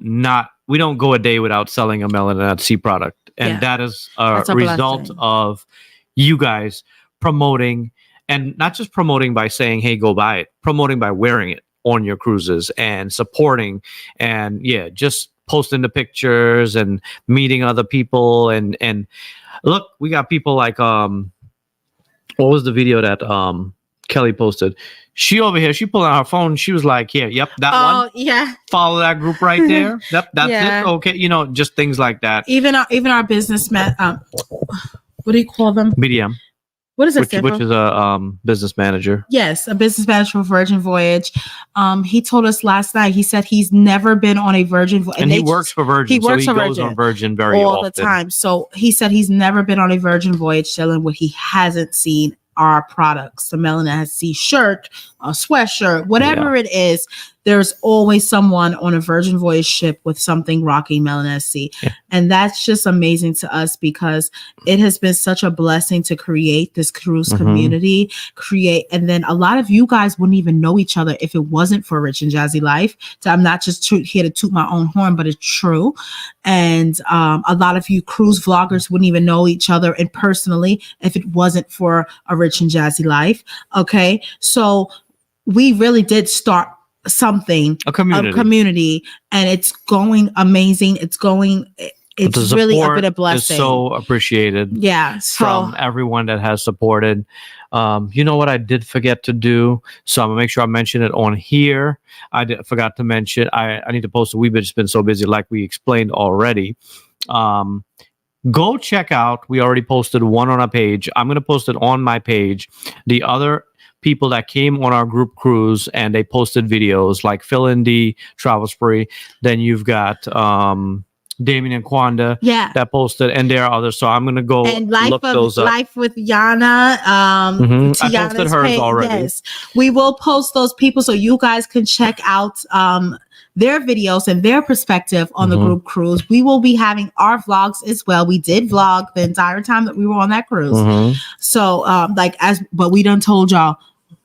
go a day without selling a Melanin at Sea product, and that is a result of you guys promoting. And not just promoting by saying, hey, go buy it, promoting by wearing it on your cruises and supporting and just posting the pictures and meeting other people. And look, we got people like, what was the video that Kelly posted? She over here, she pulled out her phone. She was like, that one. Oh, yeah. Follow that group right there. That's it. Okay. Just things like that. Even our businessmen, what do you call them? BDM. What is it? Which is a business manager. Yes, a business manager for Virgin Voyage. He told us last night. He said he's never been on a Virgin Voyage, and he works for Virgin. He goes on Virgin very all the time. So he said he's never been on a Virgin Voyage sailing where he hasn't seen our products. The Melanin at Sea shirt, a sweatshirt, whatever it is. there's always someone on a Virgin Voyage ship with something rocking Melanessi. Yeah. And that's just amazing to us because it has been such a blessing to create this cruise community, and then a lot of you guys wouldn't even know each other if it wasn't for Rich and Jazzy Life. So I'm not just here to toot my own horn, but it's true. And a lot of you cruise vloggers wouldn't even know each other and personally if it wasn't for a Rich and Jazzy Life. Okay. So we really did start something, a community, and it's going amazing. It's really a bit of blessing. Is so appreciated. Yeah. From everyone that has supported. You know what I did forget to do? So I'm gonna make sure I mention it on here. Forgot to mention. I need to post a wee bit. It's been so busy, like we explained already. Go check out. We already posted one on our page. I'm gonna post it on my page. The other people that came on our group cruise and they posted videos like Phil and D Travel Spree. Then you've got Damien and Kwanda that posted, and there are others. So I'm gonna go and look those up. Life with Yana. I posted hers already. Yes, we will post those people so you guys can check out their videos and their perspective on the group cruise. We will be having our vlogs as well. We did vlog the entire time that we were on that cruise. So but we done told y'all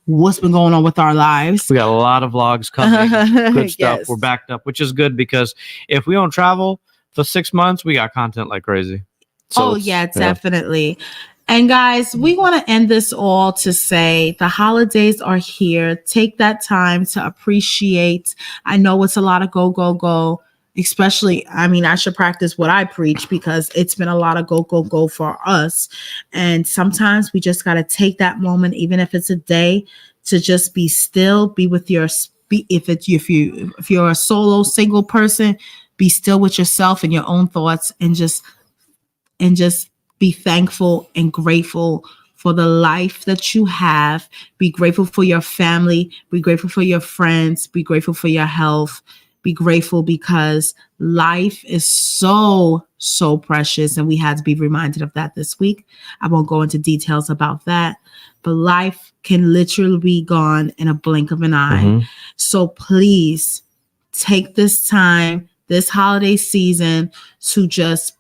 what's been going on with our lives. We got a lot of vlogs coming. Good stuff. We're backed up, which is good because if we don't travel for 6 months, we got content like crazy. So definitely. And guys, we want to end this all to say the holidays are here. Take that time to appreciate. I know it's a lot of go, especially, I should practice what I preach because it's been a lot of go for us. And sometimes we just got to take that moment, even if it's a day, to just be still, be with if you're a solo single person, be still with yourself and your own thoughts and just be thankful and grateful for the life that you have. Be grateful for your family. Be grateful for your friends. Be grateful for your health. Be grateful because life is so precious. And we had to be reminded of that this week. I won't go into details about that, but life can literally be gone in a blink of an eye. So please take this time, this holiday season, to just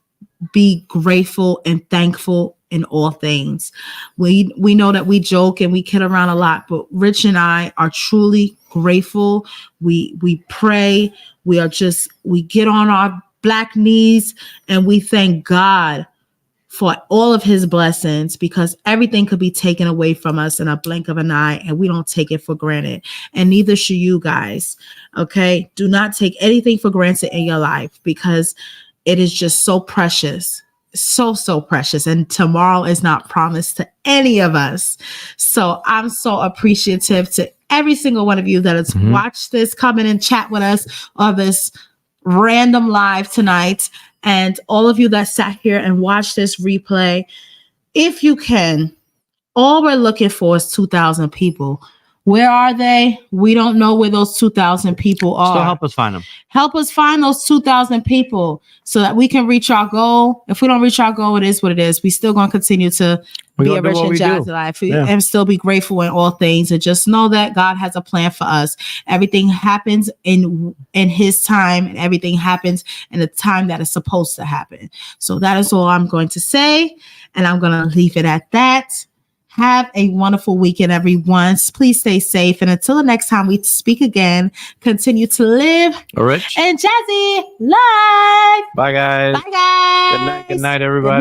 be grateful and thankful in all things. We know that we joke and we kid around a lot, but Rich and I are truly grateful. We pray. We get on our black knees and we thank God for all of his blessings because everything could be taken away from us in a blink of an eye and we don't take it for granted. And neither should you guys. Okay. Do not take anything for granted in your life because it is just so precious, so precious. And tomorrow is not promised to any of us. So I'm so appreciative to every single one of you that has watched this, come in and chat with us on this random live tonight. And all of you that sat here and watched this replay, if you can, all we're looking for is 2,000 people. Where are they? We don't know where those 2,000 people are. So help us find them. Help us find those 2,000 people so that we can reach our goal. If we don't reach our goal, it is what it is. We still going to continue to be a Rich and Jazzy life and still be grateful in all things. And just know that God has a plan for us. Everything happens in his time and everything happens in the time that is supposed to happen. So that is all I'm going to say. And I'm going to leave it at that. Have a wonderful weekend, everyone. Please stay safe. And until the next time we speak again, continue to live Rich and Jazzy life. Bye, guys. Bye, guys. Good night, everybody.